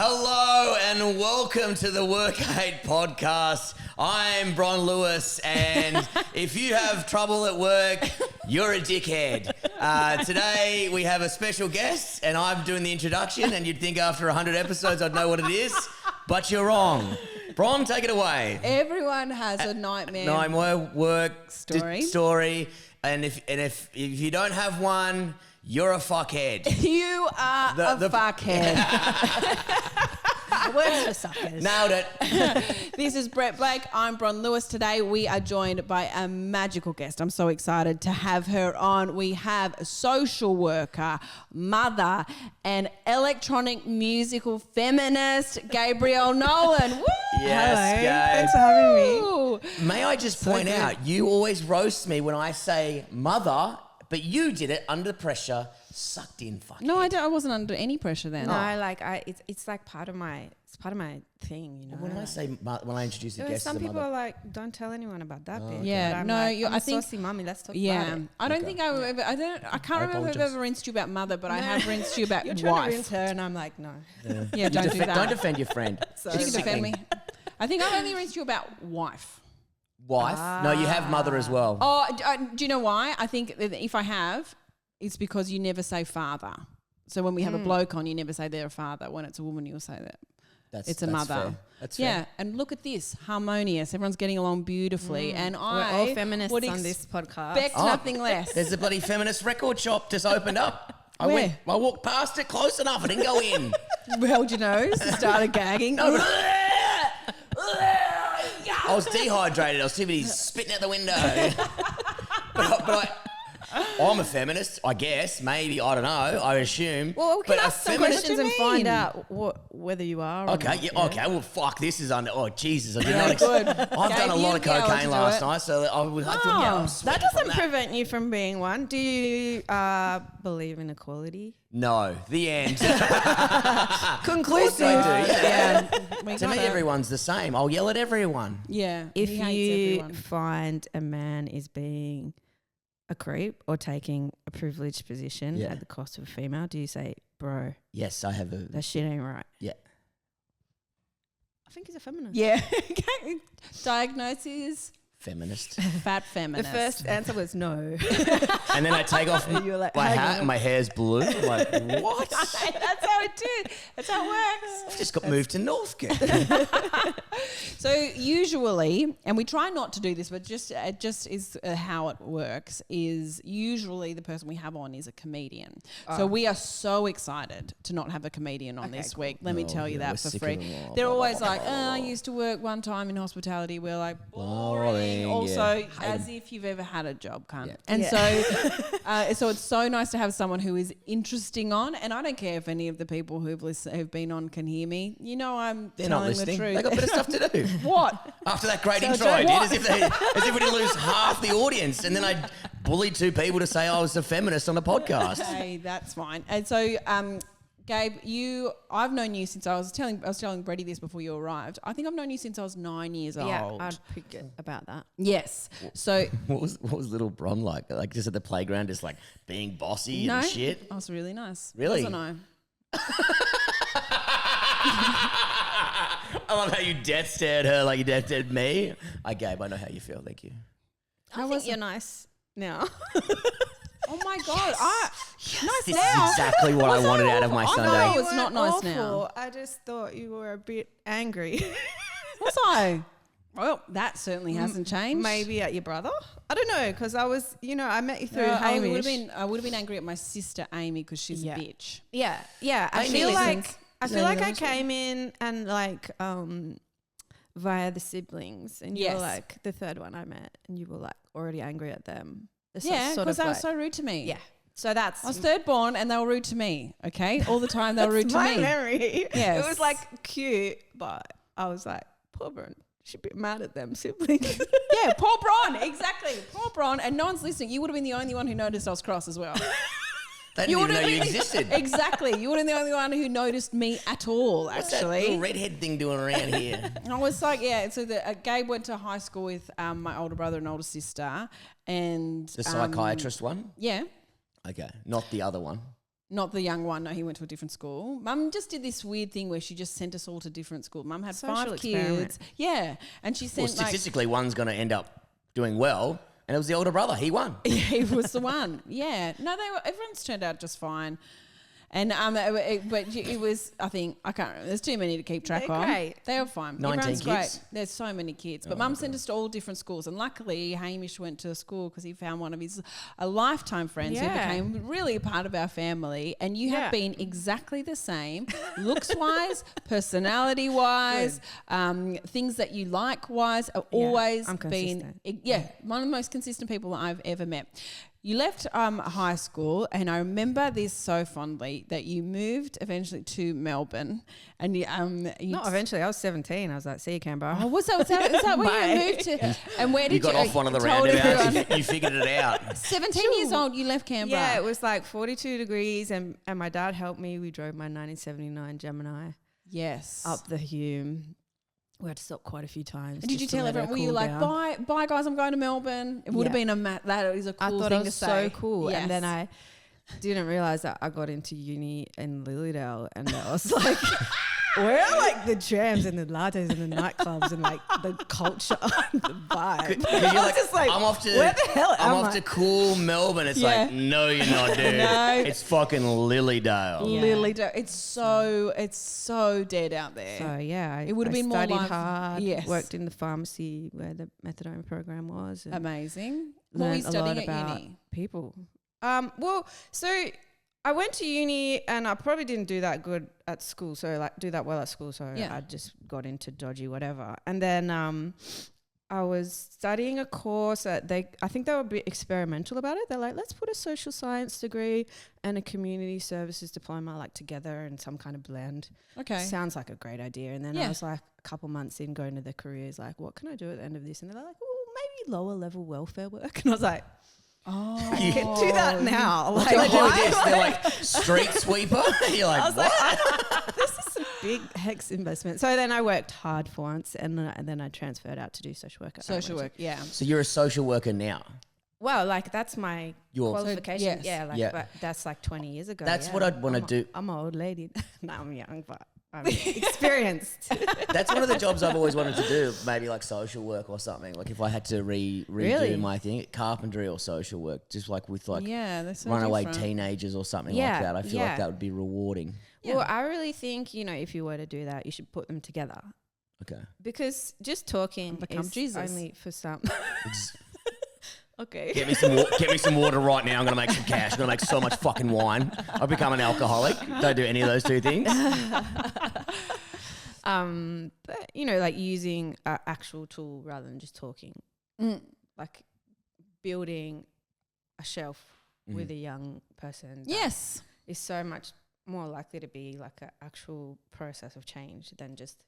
Hello and welcome to the Work 8 podcast. I'm Bron Lewis, and if you have trouble at work, you're a dickhead. Today we have a special guest, and I'm doing the introduction, and you'd think after 100 episodes I'd know what it is, but you're wrong. Bron, take it away. Everyone has a nightmare work story. And if you don't have one, you're a fuckhead. You are a fuckhead. Works for suckers. Nailed it. This is Brett Blake. I'm Bron Lewis. Today we are joined by a magical guest. I'm so excited to have her on. We have a social worker, mother, and electronic musical feminist, Gabrielle Nolan. Woo! Yes, Hello. Gabe. Thanks for having me. May I just point out, you always roast me when I say mother, but you did it under pressure, sucked in fucking. No, I wasn't under any pressure then. No, it's like part of my thing, you know. When I say when I introduce the guest, some as a people mother. are like, don't tell anyone about that bit. Yeah, But I'm no, like, I'm a saucy mummy. Let's talk about it. I don't think I ever. I can't remember if I've ever rinsed you about mother, but I have rinsed you about You're trying wife. to rinse her, and I'm like, no. Yeah, don't do that. Don't defend your friend. She can defend me. I think I've only rinsed you about wife. Wife? No, you have mother as well. Oh, do you know why? I think that if I have, it's because you never say father. So when we have a bloke on, you never say they're a father. When it's a woman, you'll say that. It's a mother. Fair. That's fair. Yeah, and look at this, harmonious. Everyone's getting along beautifully, and We're I all feminists would on this podcast. expect nothing less. There's a bloody feminist record shop just opened up. Where? I walked past it close enough. I didn't go in. Held your nose, started gagging. I was dehydrated. I was too busy spitting out the window. I'm a feminist, I guess. Maybe, I don't know. I assume. Well, we can But a ask some feminist- questions What do and you find mean? out whether you are. Or Okay, not, yeah, okay. Well, fuck, this is under. Oh, Jesus, I did not. Good. I've done a Gabe, lot of you'd be able to cocaine do last it. night, so I would. I thought, yeah, I'm That sweating doesn't from that. prevent you from being one. Do you believe in equality? No, the end. Conclusive. I do, yeah. We To got me, it. everyone's the same. I'll yell at everyone. Yeah. If he hates you everyone. find a man is being a creep or taking a privileged position Yeah. at the cost of a female, do you say, bro, Yes, I have a. that shit ain't right? Yeah. I think he's a feminist. Yeah. Diagnosis, Feminist. fat The feminist. first answer was no. And then I take off You were like, my hang hat on. and my hair's blue. I'm like, what? That's how it did. That's how it works. I've just got moved to Northcote. So usually, and we try not to do this, but it just is how it works, is usually the person we have on is a comedian. So we are so excited to not have a comedian on this week. Let me tell you yeah, we're that for sick free. of them all. They're Blah, blah, always blah, like, blah, blah, I blah. used to work one time in hospitality. We're like, boring. Boring, Also, yeah. as if you've ever had a job, cunt. Yeah. And Yeah. so it's so nice to have someone who is interesting on. And I don't care if any of the people who've been on can hear me. You know, I'm They're not telling listening. the truth. They got better stuff to do. What? After that great So intro, I did, what? as if we didn't lose half the audience, and then I bullied two people to say I was a feminist on the podcast. Hey, that's fine. And so, Gabe, I've known you since I was telling Brady this before you arrived. I think I've known you since I was 9 years Yeah, old. I'd pick it about that. Yes. So What was little Bron like? Like just at the playground, just like being bossy no, and shit. I was really nice. Really? Wasn't I? I love how you death stared her like you death stared me. Gabe, I know how you feel. Thank you. I think you're nice now. Oh my God! Nice This now. is exactly what I wanted out of my I Sunday. know. It's not nice now. Awful. I just thought you were a bit angry. Was I? Well, that certainly hasn't changed. Maybe at your brother? I don't know, because I was, I met you through No, I Hamish. would have been angry at my sister Amy because she's Yeah. a bitch. Yeah. I Amy feel listens. like I came in and like via the siblings, and you Yes. were like the third one I met, and you were like already angry at them. Yeah, sort because of they were like- so rude to me. Yeah. So that's I was third born and they were rude to me. Okay, all the time they were rude to my me. memory. Yes. It was like cute, but I was like, poor Bron. She'd be mad at them siblings. Yeah, poor Bron, exactly. Poor Bron, and no one's listening. You would have been the only one who noticed I was cross as well. They didn't even know you would've been- existed. Exactly. You would have been the only one who noticed me at all, What's that actually. little redhead thing doing around here? And I was like, yeah, so Gabe went to high school with my older brother and older sister. And The psychiatrist one? Yeah. Okay, not the other one. Not the young one. No, he went to a different school. Mum just did this weird thing where she just sent us all to different schools. Mum had Social 5 experiment. kids. Yeah. And she Well, sent statistically, one's going to end up doing well, and it was the older brother. He won. Yeah, he was the one. Yeah. No, everyone's turned out just fine. And but it was, I think, I can't remember. There's too many to keep track They're of. great. They were fine. 19 Everyone's kids? great. There's so many kids. But Mum sent us to all different schools. And luckily, Hamish went to school because he found one of his lifetime friends who Yeah. became really a part of our family. And you have been exactly the same, looks-wise, personality-wise, things that you like-wise, have always I'm been, consistent. one of the most consistent people that I've ever met. You left high school, and I remember this so fondly that you moved eventually to Melbourne, and you Not eventually. I was 17. I was like, see you, Canberra. Oh, is that where you moved to? And where did You got off one of the told roundabouts. everyone- You figured it out. 17 years old, you left Canberra. Yeah, it was like 42 degrees, and my dad helped me. We drove my 1979 Gemini Yes. up the Hume. We had to stop quite a few times. And did you just to tell let her everyone? Were you cool like, down. bye guys, I'm going to Melbourne? It would have Yeah. been that is a cool I thought thing it was to say. so cool. Yes. And then I didn't realize that I got into uni in Lilydale, and I was like, where are like the jams and the lattes and the nightclubs and like the culture and the vibe? Because you're like, just like, I'm off to, where the hell I'm am off I? to cool Melbourne. It's Yeah. like, no, you're not, dude. No. It's fucking Lilydale. Yeah. Lily, it's so dead out there. So yeah, It would have I been more studied life- hard. yes. Worked in the pharmacy where the methadone program was. And Amazing. What were you learned a lot studying at about uni? people. Well, so I went to uni and I probably didn't do that good at school. So like do that well at school. So Yeah. I just got into dodgy whatever. And then I was studying a course that I think they were a bit experimental about it. They're like, let's put a social science degree and a community services diploma like together in some kind of blend. Okay. Sounds like a great idea. And then Yeah. I was like a couple months in going to the careers, like, what can I do at the end of this? And they're like, well, maybe lower level welfare work. And I was like, Oh, I can do that now. What Like, do I do with why? this? They're like, street sweeper? You're like, I was what? like, this is a big hex investment. So then I worked hard for once, and then I transferred out to do social work. social work. Yeah. So you're a social worker now. Well, like that's my You're- qualification. yes. Yeah, like Yeah. but that's like 20 years ago. That's yeah. what I'd wanna do. I'm an old lady. No, I'm young, but I'm experienced. That's one of the jobs I've always wanted to do, maybe like social work or something. Like if I had to redo Really? my thing, carpentry or social work, just like with like Yeah, they're so runaway different. teenagers or something Yeah, like that. I feel like yeah. that would be rewarding. Yeah. Well, I really think, if you were to do that, you should put them together. Okay. Because just talking Become is Jesus. only for some. Ex- Okay. Get me some water right now. I'm going to make some cash. I'm going to make so much fucking wine. I've become an alcoholic. Don't do any of those two things. But like using an actual tool rather than just talking, like building a shelf with a young person. that Yes. is so much more likely to be like an actual process of change than just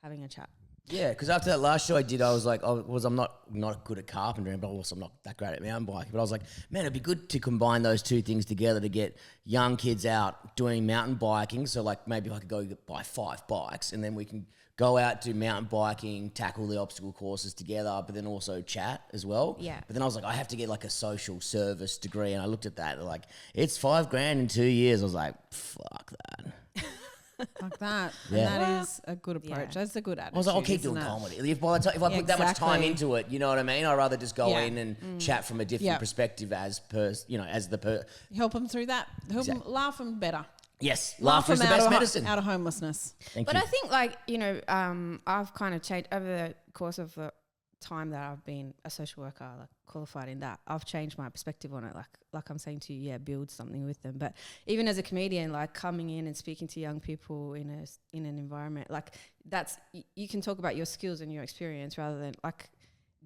having a chat. Yeah, because after that last show I did, I was like, I'm not good at carpentry, but also I'm not that great at mountain biking. But I was like, man, it'd be good to combine those two things together to get young kids out doing mountain biking. So like maybe I could go buy 5 bikes and then we can go out, do mountain biking, tackle the obstacle courses together, but then also chat as well. Yeah. But then I was like, I have to get like a social service degree. And I looked at that, like, it's $5,000 in 2 years. I was like, fuck that. Like that. Yeah. And that is a good approach. Yeah. That's a good attitude. I was like, I'll keep isn't doing it? comedy. If I put that much time Exactly. into it, you know what I mean? I'd rather just go Yeah. in and chat from a different Yeah. perspective as Help them through that. Help them Exactly. laugh them better. Yes, laughter is the them best out medicine. Out of homelessness. Thank But you. I think I've kind of changed over the course of the time that I've been a social worker, like qualified in that. I've changed my perspective on it. Like I'm saying to you, build something with them. But even as a comedian, like coming in and speaking to young people in an environment like that's you can talk about your skills and your experience rather than like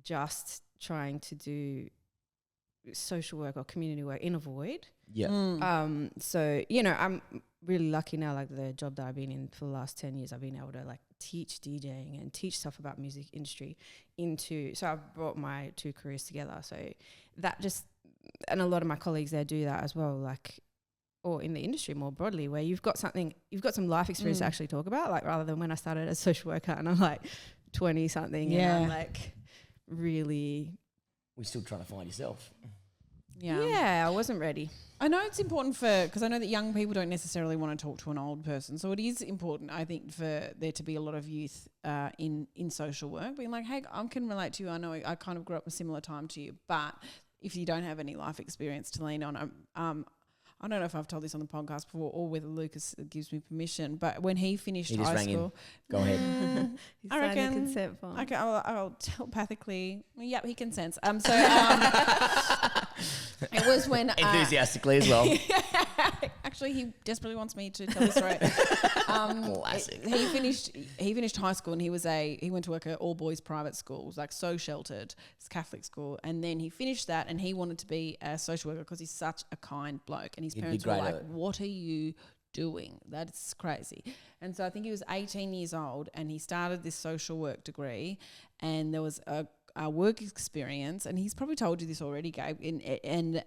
just trying to do social work or community work in a void. Yeah. So I'm really lucky now, like the job that I've been in for the last 10 years, I've been able to like teach DJing and teach stuff about music industry so I've brought my 2 careers together. So that and a lot of my colleagues there do that as well, like, or in the industry more broadly, where you've got some life experience to actually talk about, like rather than when I started as a social worker and I'm like 20 something and I'm like really. We're still trying to find yourself. Yeah, I wasn't ready. I know it's important because I know that young people don't necessarily want to talk to an old person. So it is important, I think, for there to be a lot of youth in social work being like, hey, I can relate to you. I know I kind of grew up a similar time to you, but if you don't have any life experience to lean on, I don't know if I've told this on the podcast before or whether Lucas gives me permission, but when he finished high school... Go ahead. I reckon consent form. Okay, I'll telepathically... Yep, he consents. It was when... Enthusiastically as well. Actually, he desperately wants me to tell the story. Classic. He finished high school and he went to work at all boys private schools, like so sheltered. It's Catholic school, and then he finished that and he wanted to be a social worker because he's such a kind bloke, and his parents were like, "What are you doing? That's crazy." And so I think he was 18 years old and he started this social work degree, and there was a work experience, and he's probably told you this already, Gabe, and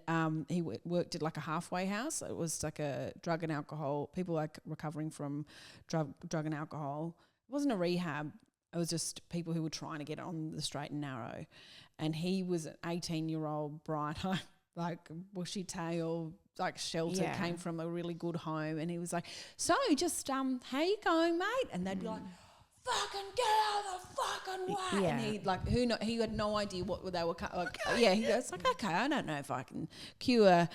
he worked at like a halfway house. It was like a drug and alcohol, people like recovering from drug and alcohol. It wasn't a rehab, it was just people who were trying to get on the straight and narrow. And he was an 18-year-old bright, like bushy tail, like sheltered, came from a really good home, and he was like, "So just how you going, mate?" And they'd be like, "Fucking get out of the fucking way!" Yeah. And he had no idea what they were like. He goes like, "Okay, I don't know if I can cure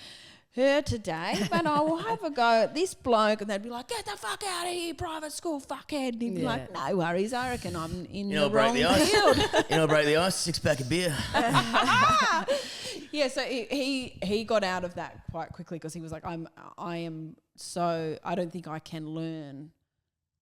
her today, but I will have a go at this bloke." And they'd be like, "Get the fuck out of here, private school fuckhead." And he'd be like, "No worries, I reckon I'm in the wrong field." Break the ice, 6-pack of beer. Yeah, so he got out of that quite quickly because he was like, I don't think I can learn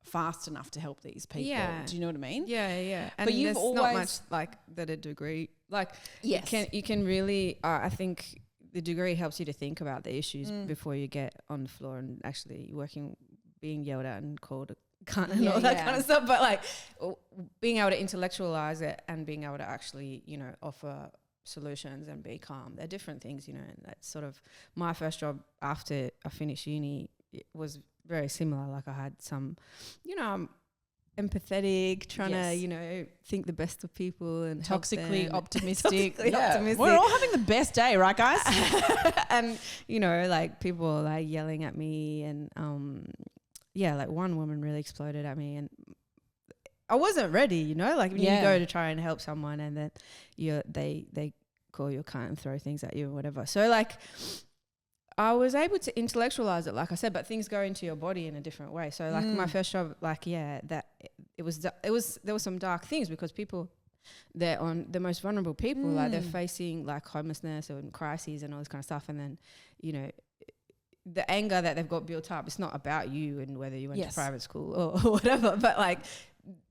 fast enough to help these people. Yeah. Do you know what I mean? Yeah. And But you've there's always not much like that a degree. Like Yes. you can really I think the degree helps you to think about the issues before you get on the floor and actually being yelled at and called a cunt and all that kind of stuff. But like being able to intellectualize it and being able to actually, offer solutions and be calm. They're different things, and that's sort of my first job after I finished uni. It was very similar. Like I had some, I'm empathetic, trying to, think the best of people and toxically optimistic. Optimistic. We're all having the best day, right, guys? And, like people like yelling at me and, like one woman really exploded at me and I wasn't ready, like when you go to try and help someone and then they call you a cunt and throw things at you or whatever. So like I was able to intellectualize it, like I said, but things go into your body in a different way. So like my first job, like there was some dark things because they're on the most vulnerable people, like they're facing like homelessness and crises and all this kind of stuff, and then the anger that they've got built up, it's not about you and whether you went to private school or whatever, but like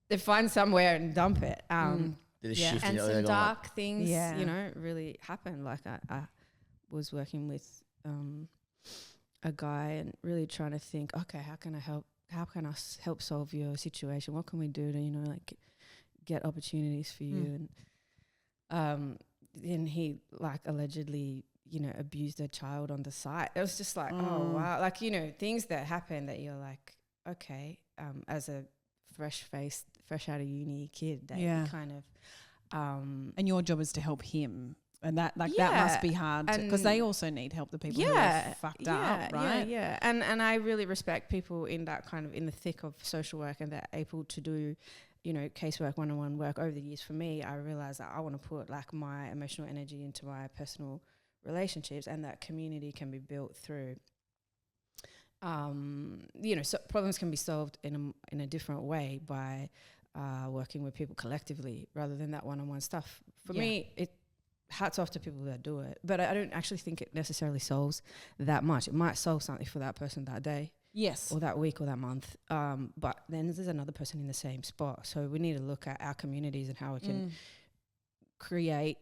they find somewhere and dump it. And some dark things, really happened. Like I was working with a guy and really trying to think, okay, how can I help solve your situation? What can we do to, get opportunities for you? And then he like allegedly, abused a child on the site. It was just like, oh wow. Like, things that happen that you're like, okay, as a fresh out of uni kid that you kind of and your job is to help him, and that must be hard because they also need help, the people who are fucked up, right? And I really respect people in that kind of in the thick of social work and they're able to do casework, one-on-one work. Over the years for me, I realized that I want to put like my emotional energy into my personal relationships, and that community can be built through so problems can be solved in a different way by working with people collectively rather than that one-on-one stuff. For me, it hats off to people that do it, but I don't actually think it necessarily solves that much. It might solve something for that person that day, or that week or that month, but then there's another person in the same spot. So we need to look at our communities and how we can create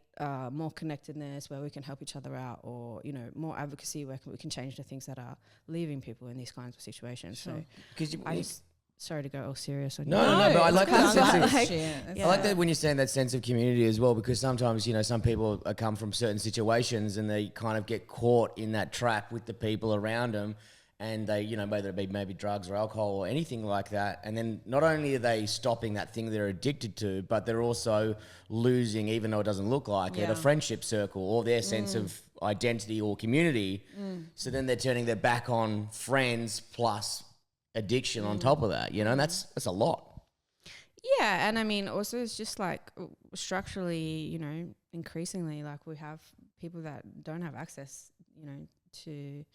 more connectedness where we can help each other out, or more advocacy where we can change the things that are leaving people in these kinds of situations. Sure. So sorry to go all serious on No, but I like that sense of, I like that when you're saying that sense of community as well, because sometimes some people come from certain situations and they kind of get caught in that trap with the people around them, and they, whether it be maybe drugs or alcohol or anything like that, and then not only are they stopping that thing they're addicted to, but they're also losing, even though it doesn't look like it, a friendship circle or their sense of identity or community. So then they're turning their back on friends plus addiction on top of that, and that's a lot. Yeah, and I mean, also it's just like structurally, increasingly, like we have people that don't have access, to,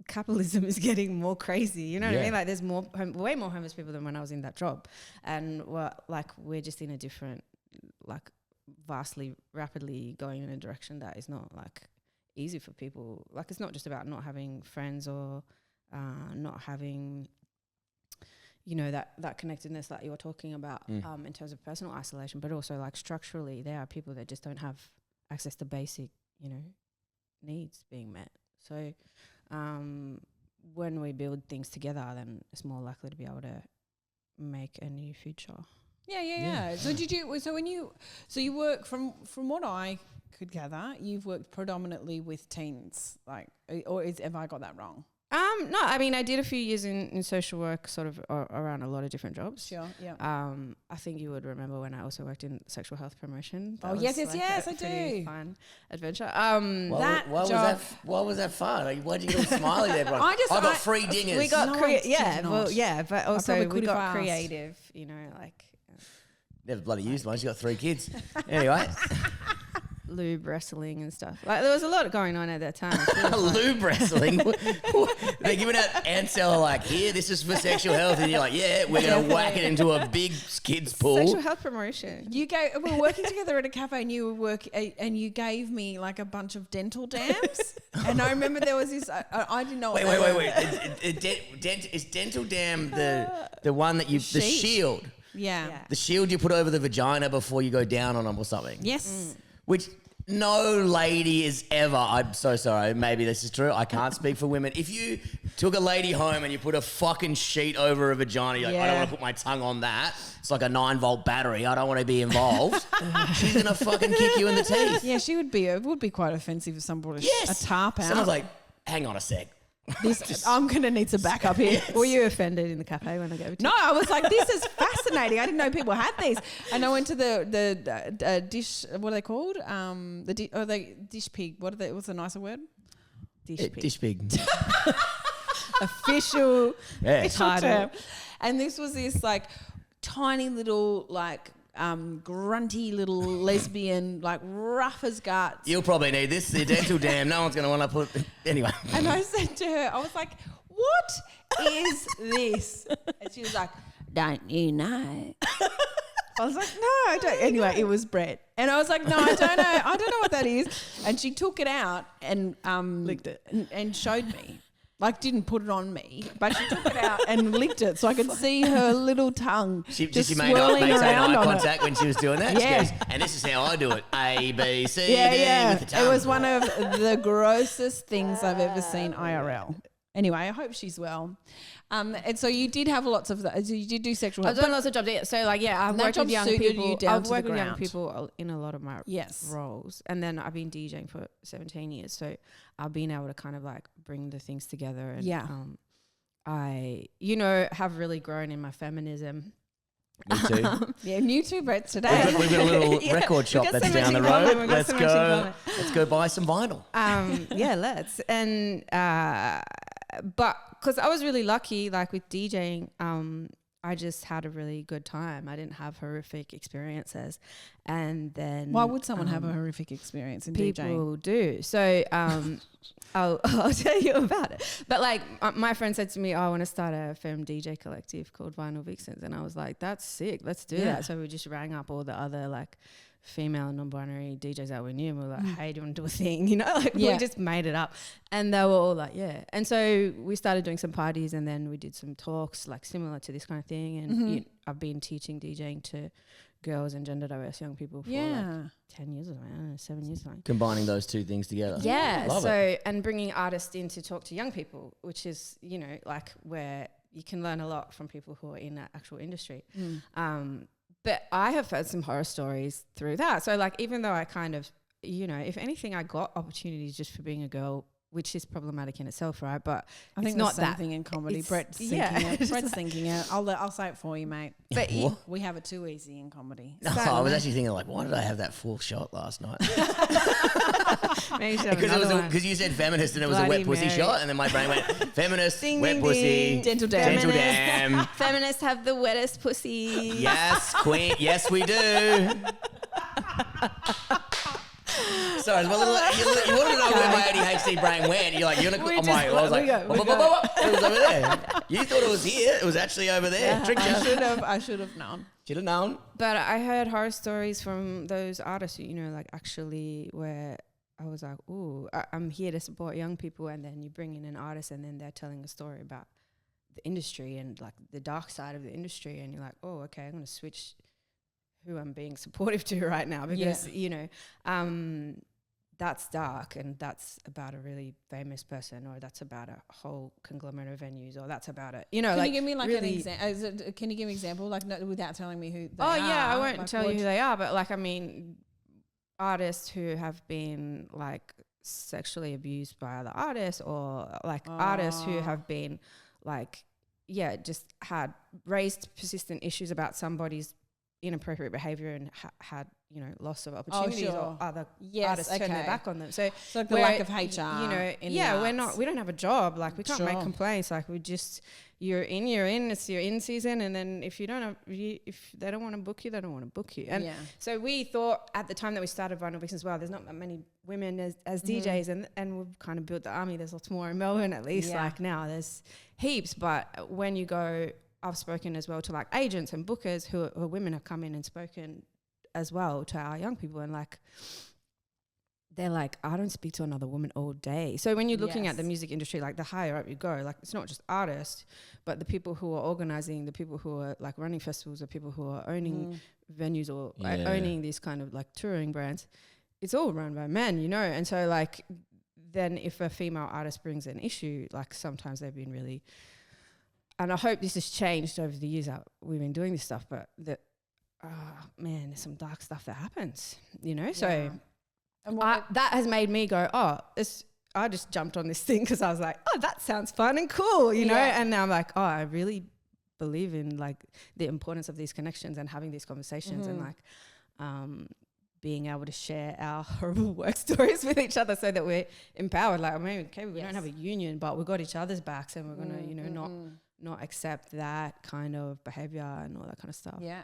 capitalism is getting more crazy. You know what I mean? Like there's way more homeless people than when I was in that job, and we're just in a different, like vastly, rapidly going in a direction that is not like easy for people. Like it's not just about not having friends or not having that connectedness that you're talking about in terms of personal isolation, but also like structurally there are people that just don't have access to basic, needs being met. So when we build things together, then it's more likely to be able to make a new future. Yeah. So you work from what I could gather, you've worked predominantly with teens, like, have I got that wrong? No, I mean, I did a few years in social work, sort of around a lot of different jobs. Sure, yeah. I think you would remember when I also worked in sexual health promotion. That yes, I do. Fun adventure. Why was that fun? Like, why'd you get all smiley there, bro? I got 3 dingers. We got but also we got creative. Never bloody used one. She's got 3 kids. Anyway. Lube wrestling and stuff. Like there was a lot going on at that time. Lube wrestling? They're giving out Ansel like, here, this is for sexual health. And you're like, yeah, we're going to whack it into a big kids pool. Sexual health promotion. We were working together at a cafe and you gave me like a bunch of dental dams. And I remember there was this, I didn't know. Wait. Is dental dam the one that the shield? Yeah. The shield you put over the vagina before you go down on them or something? Yes. Which no lady is ever, I'm so sorry, maybe this is true, I can't speak for women. If you took a lady home and you put a fucking sheet over a vagina, you're like, I don't want to put my tongue on that. It's like a 9-volt battery. I don't want to be involved. She's going to fucking kick you in the teeth. Yeah, it would be quite offensive if someone brought a tarp out. Someone's like, hang on a sec. I'm going to need some backup here. Yes. Were you offended in the cafe when I gave it to you? No, I was like, this is fascinating. I didn't know people had these. And I went to the dish, what are they called? The dish pig. What's a nicer word? Dish pig. Dish pig. Official title. term. And this was this like tiny little like grunty little lesbian, like rough as guts. You'll probably need this, the dental dam. No one's going to want to put... Anyway. And I said to her, I was like, what is this? And she was like, don't you know? I was like, no, I don't. Anyway, it was Brett. And I was like, no, I don't know. I don't know what that is. And she took it out and licked it and showed me. Like, didn't put it on me, but she took it out and licked it so I could see her little tongue she swirling made around eye on contact when she was doing that. Yeah. She goes, and this is how I do it. A, B, C, D with the tongue. It was one of the grossest things I've ever seen IRL. Anyway, I hope she's well. And so you did have lots of that. So you did do sexual health. I've done lots of jobs. So I've worked with young people. I've worked with young people in a lot of my roles. And then I've been DJing for 17 years. So I've been able to kind of like bring the things together. And I, have really grown in my feminism. Me too. You too, Brett, today. We've got a little record shop that's down the road. Let's go buy some vinyl. Let's. And, but because I was really lucky, like with DJing, I just had a really good time. I didn't have horrific experiences. And then... Why would someone have a horrific experience in DJing? People do. So I'll tell you about it. But like my friend said to me, I want to start a femme DJ collective called Vinyl Vixens. And I was like, that's sick. Let's do that. So we just rang up all the other like female non-binary DJs that we knew, and we were like, hey, do you want to do a thing? We just made it up. And they were all like, yeah. And so we started doing some parties, and then we did some talks like similar to this kind of thing. And I've been teaching DJing to girls and gender diverse young people for like 10 years or something, I don't know, 7 years or something. Combining those two things together. Yeah. Love it. And bringing artists in to talk to young people, which is, like where you can learn a lot from people who are in that actual industry. But I have heard some horror stories through that. So like, even though I kind of, if anything, I got opportunities just for being a girl which is problematic in itself, right? But I think it's not the same that thing in comedy. Brett's thinking yeah. it. Brett's thinking it. I'll say it for you, mate. But We have it too easy in comedy. No, I was actually thinking, like, why did I have that full shot last night? Because you said feminist and it was a wet pussy Meri. shot, and then my brain went feminist, Ding, wet ding, pussy, ding. Gentle dam. gentle dam. Feminists have the wettest pussy. Yes, queen. Yes, we do. Sorry, my little, you wanted to know where my ADHD brain went. You're like, you're gonna. I'm like, I was like, it was over there. You thought it was here. It was actually over there. Tricked you. I should have known. Should have known. But I heard horror stories from those artists, you know, like actually where I was like, ooh, I'm here to support young people, and then you bring in an artist and then they're telling a story about the industry and like the dark side of the industry, and you're like, oh, okay, I'm going to switch who I'm being supportive to right now because, you know, that's dark and that's about a really famous person, or that's about a whole conglomerate of venues, or that's about it. You know, Can like you give me like really an example? Can you give me an example, like without telling me who they oh are? yeah, I won't like, tell you who they are, but like, I mean, artists who have been like sexually abused by other artists, or like artists who have been like, yeah, just had raised persistent issues about somebody's inappropriate behavior and had, you know, loss of opportunities, or other artists turn their back on them. So like the lack of HR, you know, we don't have a job, like we can't make complaints, like we just, you're in, it's your in season, and then if you don't have, if they don't want to book you, they don't want to book you. And so we thought at the time that we started Vinyl Vixen as well, there's not that many women as DJs, and we've kind of built the army. There's lots more in Melbourne, at least like now there's heaps, but when you go, I've spoken as well to like agents and bookers who are women, have come in and spoken as well to our young people, and like they're like, I don't speak to another woman all day. So when you're looking at the music industry, like the higher up you go, like it's not just artists, but the people who are organizing, the people who are like running festivals, the people who are owning venues, or owning these kind of like touring brands, it's all run by men, you know. And so like then if a female artist brings an issue, like sometimes they've been really, and I hope this has changed over the years that we've been doing this stuff, but that, man, there's some dark stuff that happens, you know? So that has made me go, I just jumped on this thing because I was like, oh, that sounds fun and cool, you know? And now I'm like, oh, I really believe in like the importance of these connections and having these conversations and like being able to share our horrible work stories with each other so that we're empowered. Like, I mean, okay, we don't have a union, but we've got each other's backs, and we're going to, you know, not accept that kind of behavior and all that kind of stuff. Yeah.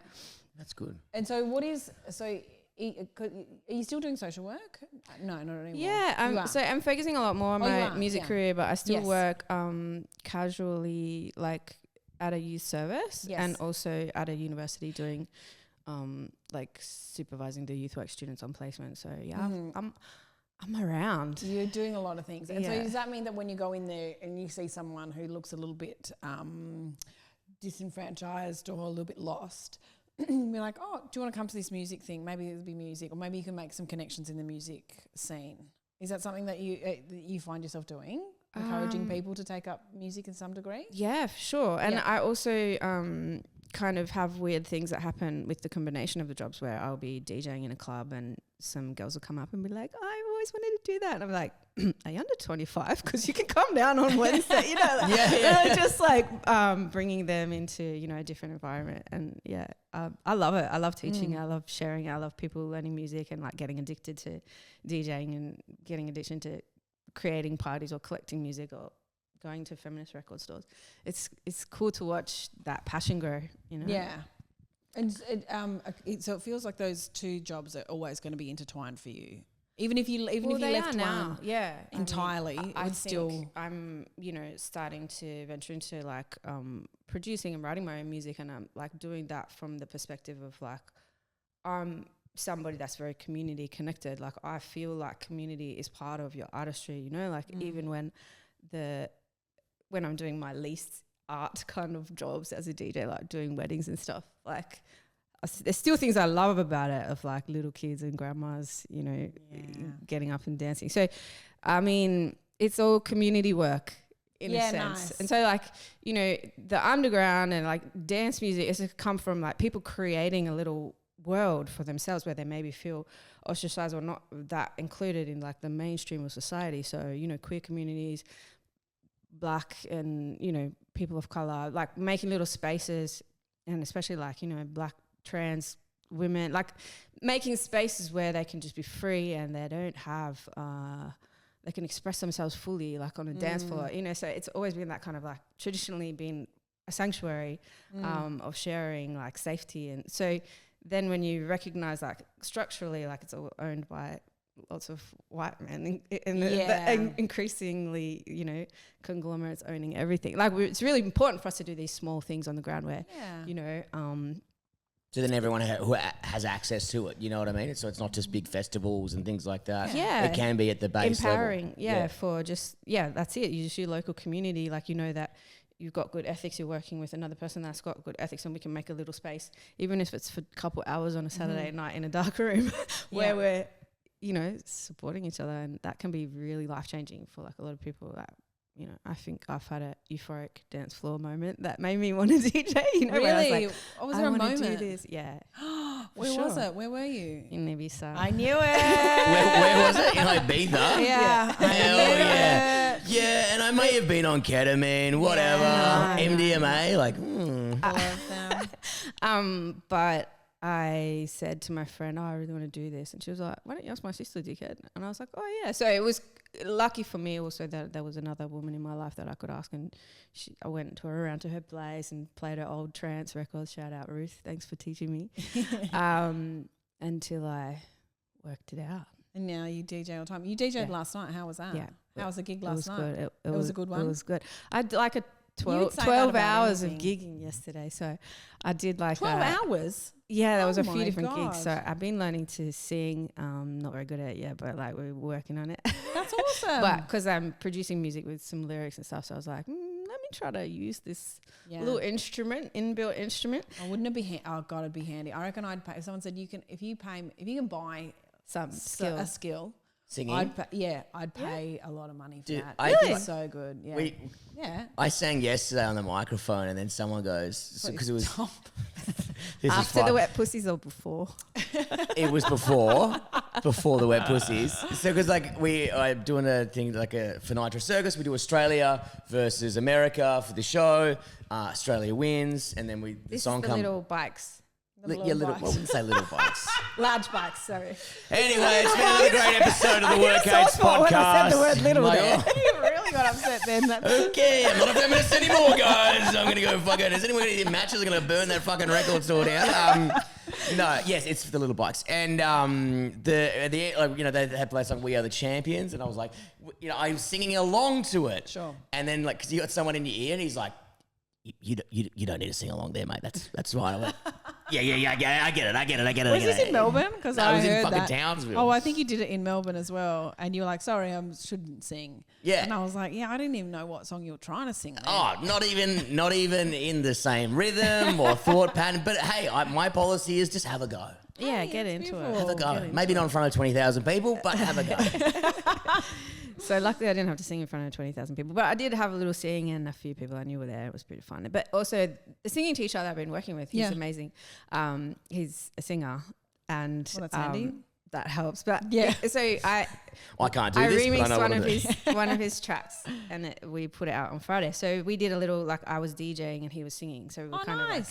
That's good. And so are you still doing social work? No, not anymore. Yeah, so I'm focusing a lot more on my music career, but I still work casually, like at a youth service and also at a university doing like supervising the youth work students on placement. So I'm around. You're doing a lot of things. And so does that mean that when you go in there and you see someone who looks a little bit disenfranchised or a little bit lost, be like, oh, do you want to come to this music thing? Maybe it'll be music, or maybe you can make some connections in the music scene. Is that something that you find yourself doing? Encouraging people to take up music in some degree? Yeah, for sure. And I also kind of have weird things that happen with the combination of the jobs, where I'll be DJing in a club and some girls will come up and be like, oh, I've always wanted to do that. And I'm like, are you under 25? Because you can come down on Wednesday, you know. Like, just like bringing them into, you know, a different environment. And I love it. I love teaching. I love sharing. I love people learning music and like getting addicted to DJing and getting addicted to creating parties or collecting music or going to feminist record stores. It's cool to watch that passion grow, you know. Yeah. And so it feels like those two jobs are always going to be intertwined for you. Even if you left one entirely, I think still I'm, you know, starting to venture into like producing and writing my own music, and I'm like doing that from the perspective of like I'm somebody that's very community connected. Like I feel like community is part of your artistry, you know, like even when I'm doing my least art kind of jobs as a DJ, like doing weddings and stuff, like there's still things I love about it, of like little kids and grandmas, you know, getting up and dancing. So, I mean, it's all community work in a sense. Nice. And so like, you know, the underground and like dance music has come from like people creating a little world for themselves where they maybe feel ostracized or not that included in like the mainstream of society. So, you know, queer communities, Black and, you know, people of color, like making little spaces, and especially like, you know, Black trans women, like making spaces where they can just be free and they don't have, they can express themselves fully, like on a dance floor, you know. So it's always been that kind of like traditionally been a sanctuary of sharing, like safety. And so then when you recognize like structurally, like it's all owned by lots of white men and increasingly, you know, conglomerates owning everything. Like it's really important for us to do these small things on the ground where, you know, so then everyone who has access to it, you know what I mean? So it's not just big festivals and things like that. Yeah. It can be at the base empowering, level. for just, that's it. You just your local community, like you know that you've got good ethics, you're working with another person that's got good ethics, and we can make a little space, even if it's for a couple hours on a Saturday night in a dark room where we're, you know, supporting each other. And that can be really life-changing for like a lot of people that, you know, I think I've had a euphoric dance floor moment that made me want to DJ. You know, really? Was there a moment? Do this. Yeah. Where was it? Where were you? In Ibiza. I knew it. Where was it? In Ibiza? Yeah. Hell yeah. Yeah, and I may have been on ketamine, whatever. MDMA, like, But I said to my friend, I really want to do this. And she was like, why don't you ask my sister, dickhead? And I was like, oh, yeah. So it was lucky for me also that there was another woman in my life that I could ask. And I went around to her place and played her old trance records. Shout out, Ruth. Thanks for teaching me. Until I worked it out. And now you DJ all the time. You DJ'd last night. How was that? Yeah. How was the gig last night? Good. It was a good one? It was good. I did like a 12 hours of gigging yesterday. So I did like 12 hours? Yeah, there was a few my different God. gigs. So I've been learning to sing. Not very good at it yet, but like we're working on it. That's awesome. But because I'm producing music with some lyrics and stuff, so I was like, let me try to use this little inbuilt instrument. Oh, wouldn't it be? Oh God, it'd be handy. I reckon I'd pay. If someone said if you can buy some skill. A skill. singing. I'd pay a lot of money for that. Really? It's so good. Yeah. I sang yesterday on the microphone, and then someone goes, because it was after the wet pussies or before? It was before the wet pussies. So because I'm doing a thing for Nitro Circus, we do Australia versus America for the show. Australia wins, and then the song comes. Little bikes. I wouldn't say little bikes. Large bikes, sorry. Anyway, it's been another great episode of the Workouts podcast. When I said the word little there. You really got upset then. Okay, I'm not a feminist anymore, guys. I'm going to go fucking... Is anyone going to matches are going to burn that fucking record store down? No, yes, it's for the little bikes. And they had played song "We Are the Champions," and I was like, I'm singing along to it. Sure. And then because you got someone in your ear, and he's like, "You don't need to sing along there, mate. That's right." I went, Yeah, I get it. Was this in Melbourne? Because I was in heard fucking that. Townsville. Oh, I think you did it in Melbourne as well. And you were like, sorry, I shouldn't sing. Yeah. And I was like, I didn't even know what song you were trying to sing there. Oh, not even in the same rhythm or thought pattern. But hey, my policy is just have a go. Yeah, get into it. Have a go. Maybe not in front of 20,000 people, but have a go. So luckily I didn't have to sing in front of 20,000 people, but I did have a little sing and a few people I knew were there. It was pretty fun. But also the singing teacher that I've been working with, he's amazing. He's a singer and that's handy. That helps. But so I can't do this, but I know what it is. one of his tracks and we put it out on Friday. So we did a little, I was DJing and he was singing. So we were kind of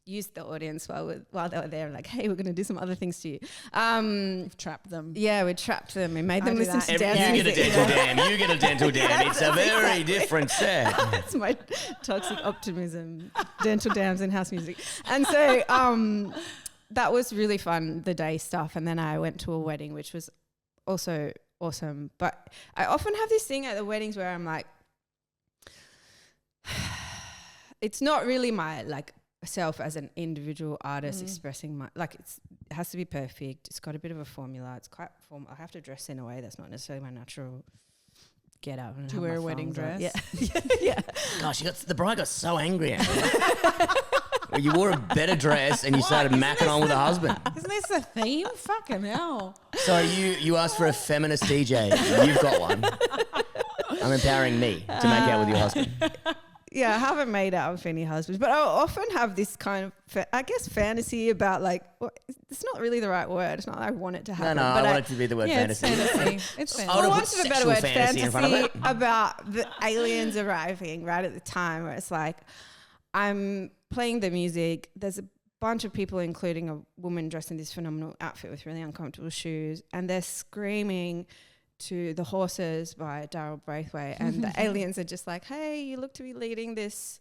used the audience while they were there, like, hey, we're going to do some other things to you. We've trapped them. Yeah, we trapped them. We made them listen to dance music. You get a dental dam. It's a very different set. That's my toxic optimism, dental dams and house music. And so that was really fun, the day stuff. And then I went to a wedding, which was also awesome. But I often have this thing at the weddings where I'm like, it's not really my, self as an individual artist expressing my it has to be perfect. It's got a bit of a formula. It's quite formal. I have to dress in a way that's not necessarily my natural get up and to wear a wedding dress. Yeah. Gosh, the bride got so angry at me. You wore a better dress and you started macking on with a husband. Isn't this a theme? Fucking hell. So you asked for a feminist DJ. You've got one. I'm empowering me to make out with your husband. I haven't made out with any husbands, but I often have this kind of, fantasy about it's not really the right word. It's not like I want it to happen. No, but I want it to be the word fantasy. It's fantasy. It's fantasy. I For would want put of a better word, fantasy in front of fantasy it. about the aliens arriving right at the time where it's like, I'm playing the music. There's a bunch of people, including a woman dressed in this phenomenal outfit with really uncomfortable shoes, and they're screaming to The Horses by Daryl Braithwaite, and the aliens are just like, hey, you look to be leading this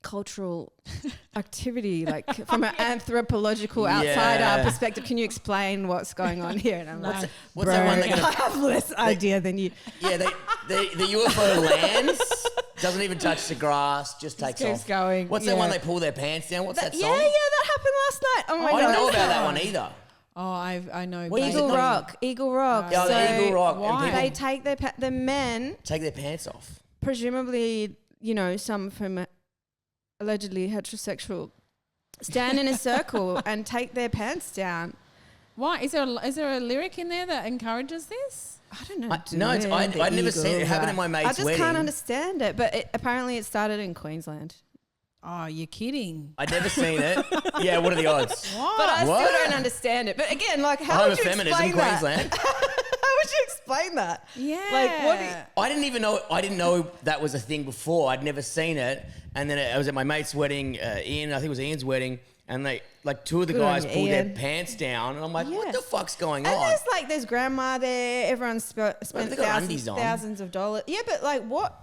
cultural activity, like from an anthropological outsider perspective. Can you explain what's going on here? And I'm like, What's that one they're I have less idea than you. Yeah, the UFO lands, doesn't even touch the grass, just takes keeps off. going. What's that one they pull their pants down? What's that song? Yeah, that happened last night. Oh my I god, don't know about that one either. Oh, I know. What is it? Eagle Rock. Yeah, So the Eagle Rock. why? And they people take the men, take their pants off. presumably, some from allegedly heterosexual, stand in a circle and take their pants down. Why? Is there a lyric in there that encourages this? I don't know. I'd never seen it. It happened at my mate's I just wedding. can't understand it, but apparently it started in Queensland. Oh, you're kidding. I'd never seen it. Yeah, what are the odds? What? But I What? still don't understand it. But again, like, how Home would of you feminism, explain that? Queensland. How would you explain that? Yeah. Like, what? I didn't know that was a thing before. I'd never seen it. And then I was at my mate's wedding, Ian, I think it was Ian's wedding, and two of the Good on guys you, pulled Ian. their pants down, and I'm like, what Yeah. the fuck's going And on? there's grandma there. Everyone spent they got undies on. thousands of dollars. Yeah, but like what?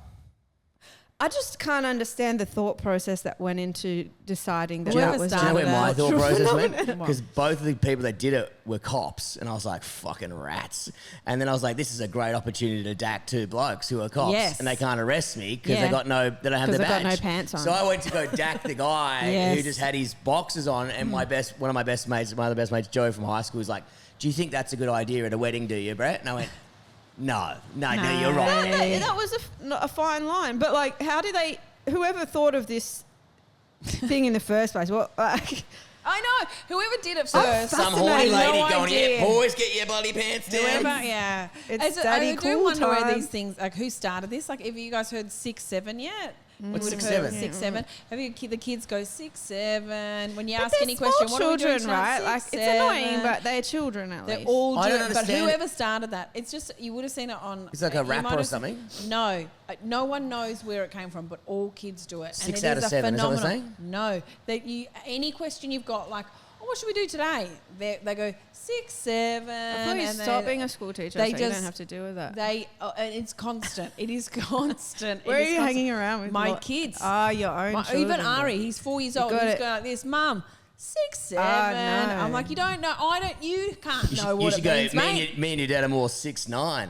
I just can't understand the thought process that went into deciding that Whoever that was. Do you know where my thought process went? phenomenon. Because both of the people that did it were cops, and I was like, fucking rats. And then I was like, this is a great opportunity to dack two blokes who are cops, Yes. and they can't arrest me because Yeah. they don't have 'Cause the they badge. got no pants on. So I went to go dack the guy Yes. who just had his boxers on, and one of my best mates, Joe from high school, was like, do you think that's a good idea at a wedding, do you, Brett? And I went, no, you're right. That was a fine line, but like, how do they? Whoever thought of this thing in the first place? Well, like, I know. Whoever did it I'm first. Some fascinated. horny lady No going, idea. yeah, boys, get your bloody pants down. Whoever, yeah. It's I daddy do cool wonder where time. these things, like, who started this? Like, have you guys heard 6-7 yet? What's Would have 6-7? heard 6-7. Have you the kids go 6-7 when you But ask they're any small question? What are we doing children, tonight? right? Like, 6, it's annoying, 7. but they're children at They're least. all I don't doing, but understand. whoever started that, it's just you would have seen it on. It's like a you rapper might or have- something? No, no one knows where it came from, but all kids do it. 6 and out it of is a 7, is that what they're phenomenon. No, that you any question you've got, like, oh, what should we do today? They go 6, 7. I thought you and stop they- being a school teacher, they so you don't just- have to deal with that. They and it's constant. It is constant. Where It are is you constant. hanging around with? My what? kids. Ah, your own children. Even Ari, he's 4 years old. got He's it. going like this, Mum. 6, 7. no. I'm like, you don't know. You can't You know should, what you it should go, means, mate. me and your dad are more 6'9".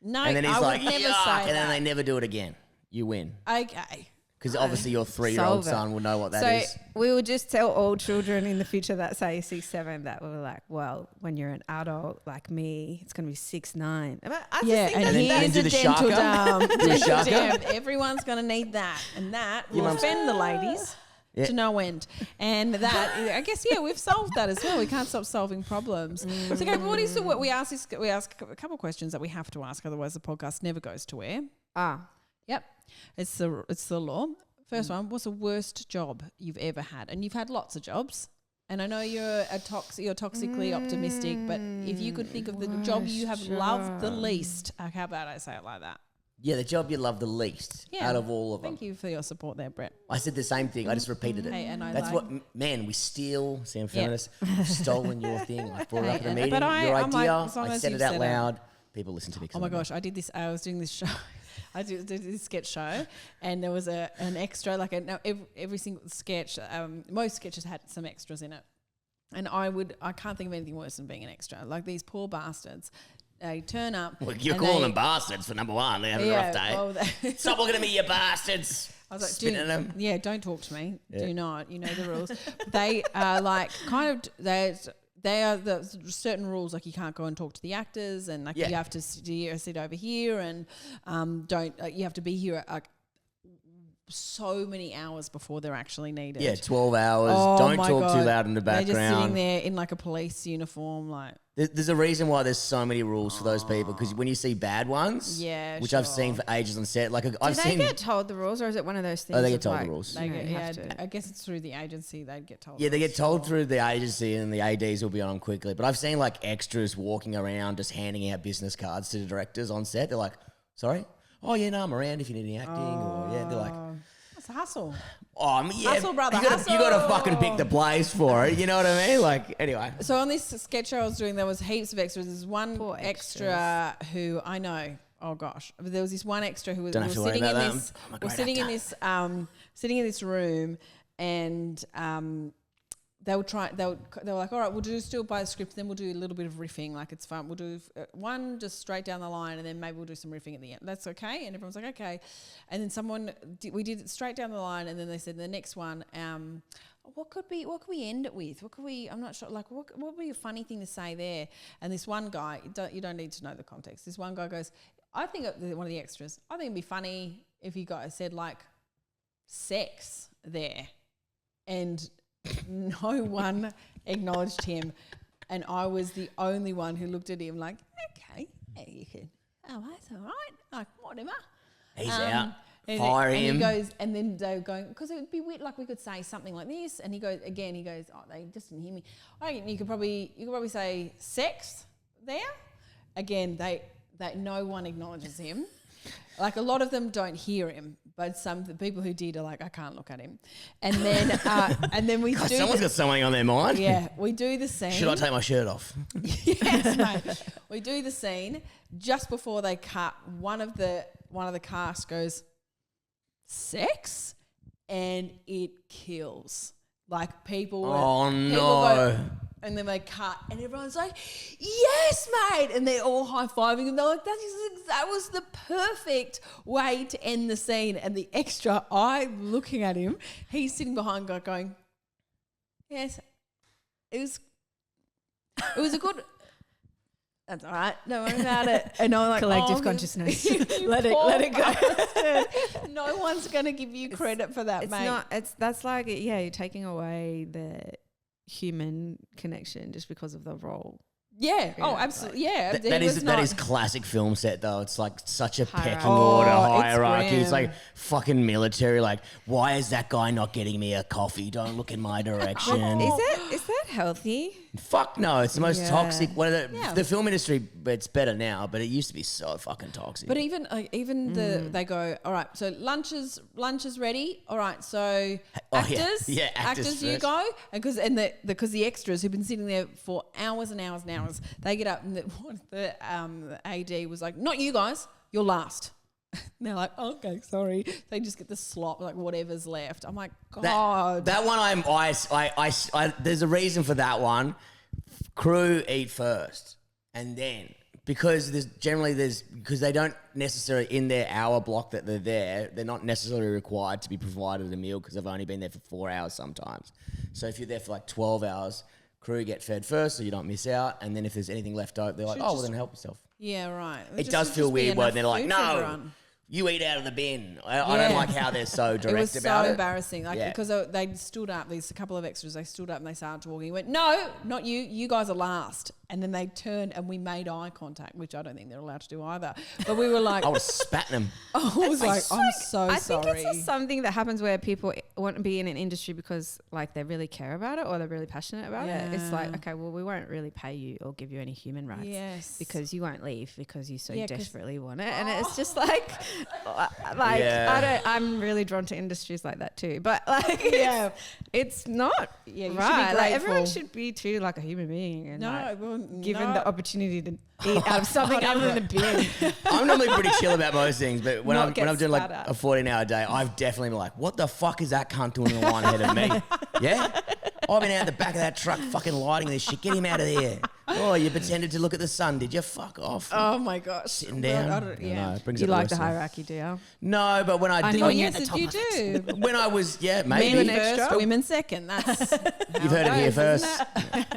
No, And then he's I like, would never yuck, say and then that. they never do it again. You win. Okay. Because obviously your 3-year-old Solve it. son will know what that is. So we will just tell all children in the future that say 6, 7 that we're like, well, when you're an adult like me, it's going to be 6, 9. But I just Yeah, think and that then here's do a the dental shaka. dam. Do the Dental shaka. dam. Everyone's going to need that. And that will mum's- offend the ladies Yeah. to no end. And that, I guess, yeah, we've solved that as well. We can't stop solving problems. So, Gabe, what is what we ask? We ask a couple of questions that we have to ask, otherwise the podcast never goes to air. Yep, it's the law. First one, what's the worst job you've ever had? And you've had lots of jobs. And I know you're toxically optimistic, but if you could think of the job you have loved the least, how about I say it like that? Yeah, the job you love the least out of all of them. Thank you for your support there, Brett. I said the same thing. I just repeated it. Hey, and I That's like- what, man, we steal. See, I'm feminist. I've stolen your thing. I brought it up at a and- meeting. but Your I'm like, idea. as long I as said you've it out said it. loud. People listen to me. 'cause Oh my I'm a- gosh, I was doing this show. I did this sketch show, and there was an extra, like every single sketch, most sketches had some extras in it. And I can't think of anything worse than being an extra. Like these poor bastards, they turn up. Well, you're and calling they- them bastards for number one. They're having a rough day. well, Stop looking at me, you bastards. I was like, Spitting at them. yeah, don't talk to me. Yeah. Do not. You know the rules. They are like they are the certain rules, like you can't go and talk to the actors, and like Yeah. you have to sit over here, and you have to be here so many hours before they're actually needed. Yeah, 12 hours. Oh Don't my talk God. too loud in the background. They're just sitting there in like a police uniform, like. There's a reason why there's so many rules for those people, because when you see bad ones, Yeah, which sure. I've seen for ages on set, like Do I've they seen. get told the rules, or is it one of those things? Oh, they get of told the like, rules. They you know, get, you yeah, have to- I guess it's through the agency they'd get told. Yeah, they get told Sure. through the agency, and the ADs will be on quickly. But I've seen like extras walking around just handing out business cards to the directors on set. They're like, "Sorry, oh yeah, no, I'm around if you need any acting." Or yeah, they're like, It's a hustle. "Oh yeah, Hustle, brother, you gotta hustle." fucking pick the place for it." You know what I mean? Like anyway. So on this sketch show I was doing, there was heaps of extras. There's one Poor extra who I know. Oh gosh, but there was this one extra who was, Don't we have to were worry sitting in about this. them. I'm a We're great sitting in actor. this sitting in this room, and they were like, all right, we'll do still by the script, then we'll do a little bit of riffing, like it's fun. We'll do one just straight down the line, and then maybe we'll do some riffing at the end. That's okay. And everyone's like, okay. And then we did it straight down the line, and then they said the next one, what could we end it with? I'm not sure, like what would be a funny thing to say there? And this one guy, you don't need to know the context. This one guy goes, I think, one of the extras, I think it'd be funny if you guys said like sex there. And no one acknowledged him. And I was the only one who looked at him like, okay, yeah, you can. Oh, that's all right. Like, whatever. He's out. And Fire and him. he goes, and then they were going, because it would be weird, like we could say something like this. And he goes, oh, they just didn't hear me. I reckon you could probably say sex there. Again, no one acknowledges him. Like a lot of them don't hear him, but the people who did are like, I can't look at him. And then we do. Someone's got something on their mind. Yeah, we do the scene. Should I take my shirt off? Yes, mate. We do the scene just before they cut. One of the cast goes, sex, and it kills. Like people No. and then they cut, and everyone's like, yes, mate. And they're all high-fiving, and they're like, that was the perfect way to end the scene. And the extra, looking at him, he's sitting behind going, yes, it was a good... That's all right. Don't worry about it. And I'm like, Collective consciousness. let it go. go. No one's going to give you credit for that, It's mate. not. That's like you're taking away the human connection just because of the role. Yeah. Oh, Yeah, absolutely. Yeah. That He is was that not- is classic film set though. It's like such a pecking Hierarchy. order Oh, it's hierarchy. It's grim. like fucking military. Like, why is that guy not getting me a coffee? Don't look in my direction. Is that healthy? Fuck no. It's the most Yeah. toxic. Yeah. The film industry, it's better now, but it used to be so fucking toxic. But even they go, all right, so lunch is ready. All right, so Oh, yeah. actors, Yeah, actors you first. go, because the extras who've been sitting there for hours and hours and hours, they get up and the AD was like, not you guys, you're last. And they're like, okay, sorry. They just get the slop, like whatever's left. I'm like, God. That one, I there's a reason for that one. Crew eat first, and then because because they don't necessarily in their hour block that they're there, they're not necessarily required to be provided a meal because they've only been there for 4 hours sometimes. So if you're there for like 12 hours, crew get fed first so you don't miss out, and then if there's anything left over, they're like, oh, well then help yourself. Yeah, right. It does feel weird when they're like, enough food for no, everyone. you eat out of the bin. I don't like how they're so direct It was about so it. embarrassing, like Yeah. because they stood up. There's a couple of extras. They stood up and they started talking. He went, "No, not you. You guys are last." And then they turned and we made eye contact, which I don't think they're allowed to do either. But we were like, I would have spat in them. I was like, I'm so I sorry. think it's just something that happens where people want to be in an industry because like they really care about it or they're really passionate about it. It's like, Yeah. okay, well, we won't really pay you or give you any human rights. Yes. Because you won't leave because you so Yeah, 'cause- desperately want it. And it's just like Yeah. I'm really drawn to industries like that too. But like Yeah. it's not Yeah, you should be right. Like everyone grateful. should be treated like a human being and No, like, well, given no. the opportunity to eat out of something other than a bin. I'm normally pretty chill about most things, but when Not I'm get doing like spat at. a 14-hour day, I've definitely been like, what the fuck is that cunt doing in the line ahead of me? Yeah? I've been out the back of that truck fucking lighting this shit. Get him out of there. Oh, you pretended to look at the sun, did you? Fuck off. Oh my gosh. Sitting down. Yeah. No, it brings You it like worse the then. hierarchy, do you? No, but when I did, know What you're years at the did you top do? when I was, maybe. Men first, women second. That's You've heard it here first.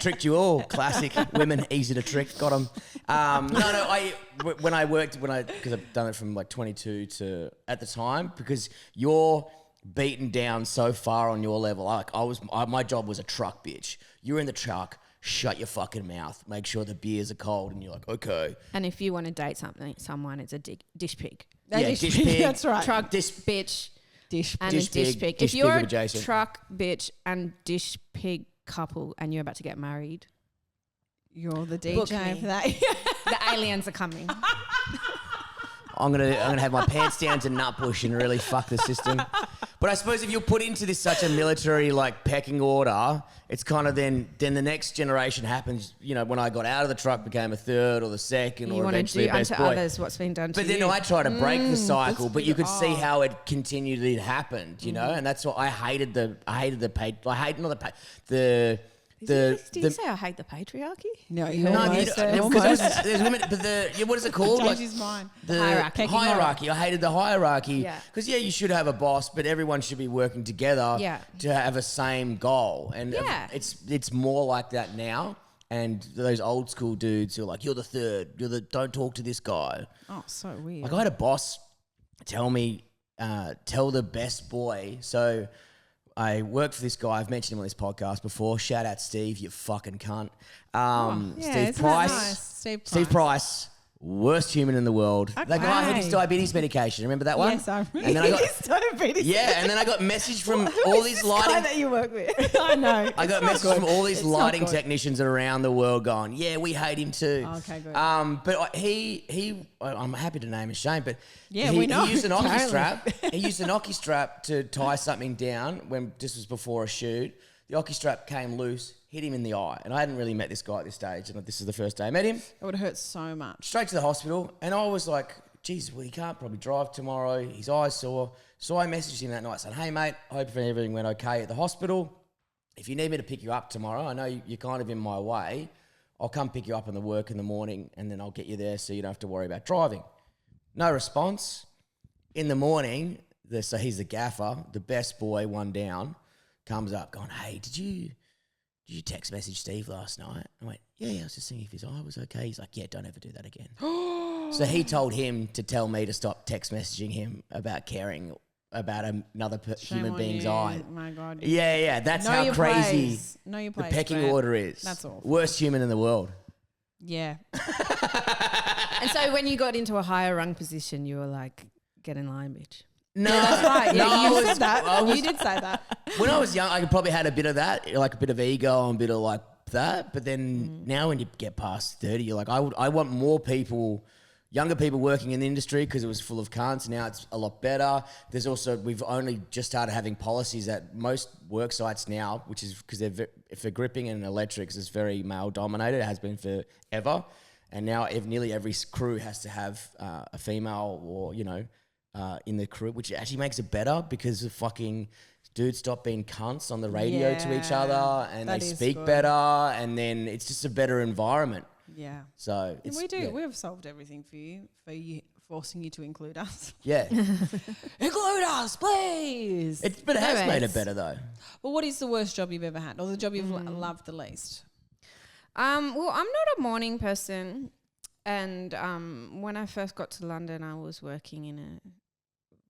Tricked you all. Classic. Women, easy to trick. Got them. When I worked, because I've done it from like 22 to at the time, because you're beaten down so far on your level. My job was a truck bitch. You're in the truck. Shut your fucking mouth. Make sure the beers are cold, and you're like, okay. And if you want to date someone, it's a dish pig. Dish pig. That's right. Truck bitch Dish and dish a dish pig, pig. dish If you're pig a adjacent. truck bitch and dish pig couple and you're about to get married, You're the Book DJ me. for that. the aliens are coming. I'm gonna have my pants down to Nutbush and really fuck the system. But I suppose if you're put into this such a military like pecking order, it's kind of then the next generation happens. You know, when I got out of the truck, became a third or the second, You or want to eventually do a best unto boy. others what's been done to But you. then I try to break the cycle, but you could see bizarre. how it continually happened, you know, and that's what I hated. Did you say I hate the patriarchy? No, you No, almost said because there's women, but what is it called? Change his mind. The Hierarchy. hierarchy. I hated the hierarchy. Yeah. Because you should have a boss, but everyone should be working together Yeah. to have a same goal. And Yeah. it's more like that now. And those old school dudes who are like, you're the third, don't talk to this guy. Oh, so weird. Like I had a boss tell me, tell the best boy. So I work for this guy. I've mentioned him on this podcast before. Shout out Steve, you fucking cunt. Yeah, Steve isn't that Price. nice? Steve Price, worst human in the world. That guy had his Okay. diabetes medication. Remember that one? Yes, I remember. And then I got diabetes. yeah, and then I got message from all these lighting. that you work with. I know. I got messages from all these It's not lighting good. technicians around the world going, yeah, we hate him too. Okay, good. But I'm happy to name his shame, but Yeah, he, we know, he used an hockey apparently. strap. He used an hockey strap to tie something down when this was before a shoot. The hockey strap came loose, hit him in the eye, and I hadn't really met this guy at this stage, and this is the first day I met him. It would hurt so much. Straight to the hospital, and I was like, geez, well, he can't probably drive tomorrow. His eye's sore. So I messaged him that night saying, hey, mate, I hope everything went okay at the hospital. If you need me to pick you up tomorrow, I know you're kind of in my way. I'll come pick you up in the work in the morning, and then I'll get you there so you don't have to worry about driving. No response. In the morning, so he's the gaffer, the best boy, one down, comes up going, hey, did you text message Steve last night? I went, yeah, I was just seeing if his eye was okay. He's like, yeah, don't ever do that again. So he told him to tell me to stop text messaging him about caring about another Shame human on being's you. eye. My God. Yeah, that's Know how your crazy place. Know your the place, pecking Brett. order is. That's awful. Worst human in the world. Yeah. And so when you got into a higher rung position, you were like, get in line, bitch. No, That's right. Yeah, no, you I said was- that. I was- You did say that. When I was young, I probably had a bit of that, like a bit of ego and a bit of like that. But then now when you get past 30, you're like, I want more people, younger people working in the industry because it was full of cunts. Now it's a lot better. There's also, we've only just started having policies at most work sites now, which is because for gripping and electrics, it's very male dominated. It has been forever. And now nearly every crew has to have a female or, in the crew, which actually makes it better because the fucking dudes stop being cunts on the radio to each Yeah, other and they that is speak good. better, and then it's just a better environment. Yeah. So And it's, we do. yeah. We've solved everything for you, forcing you to include us. Yeah. Include us, please. But it has No, made it it's- better though. Well, what is the worst job you've ever had, or the job you've loved the least? Well, I'm not a morning person. And when I first got to London, I was working in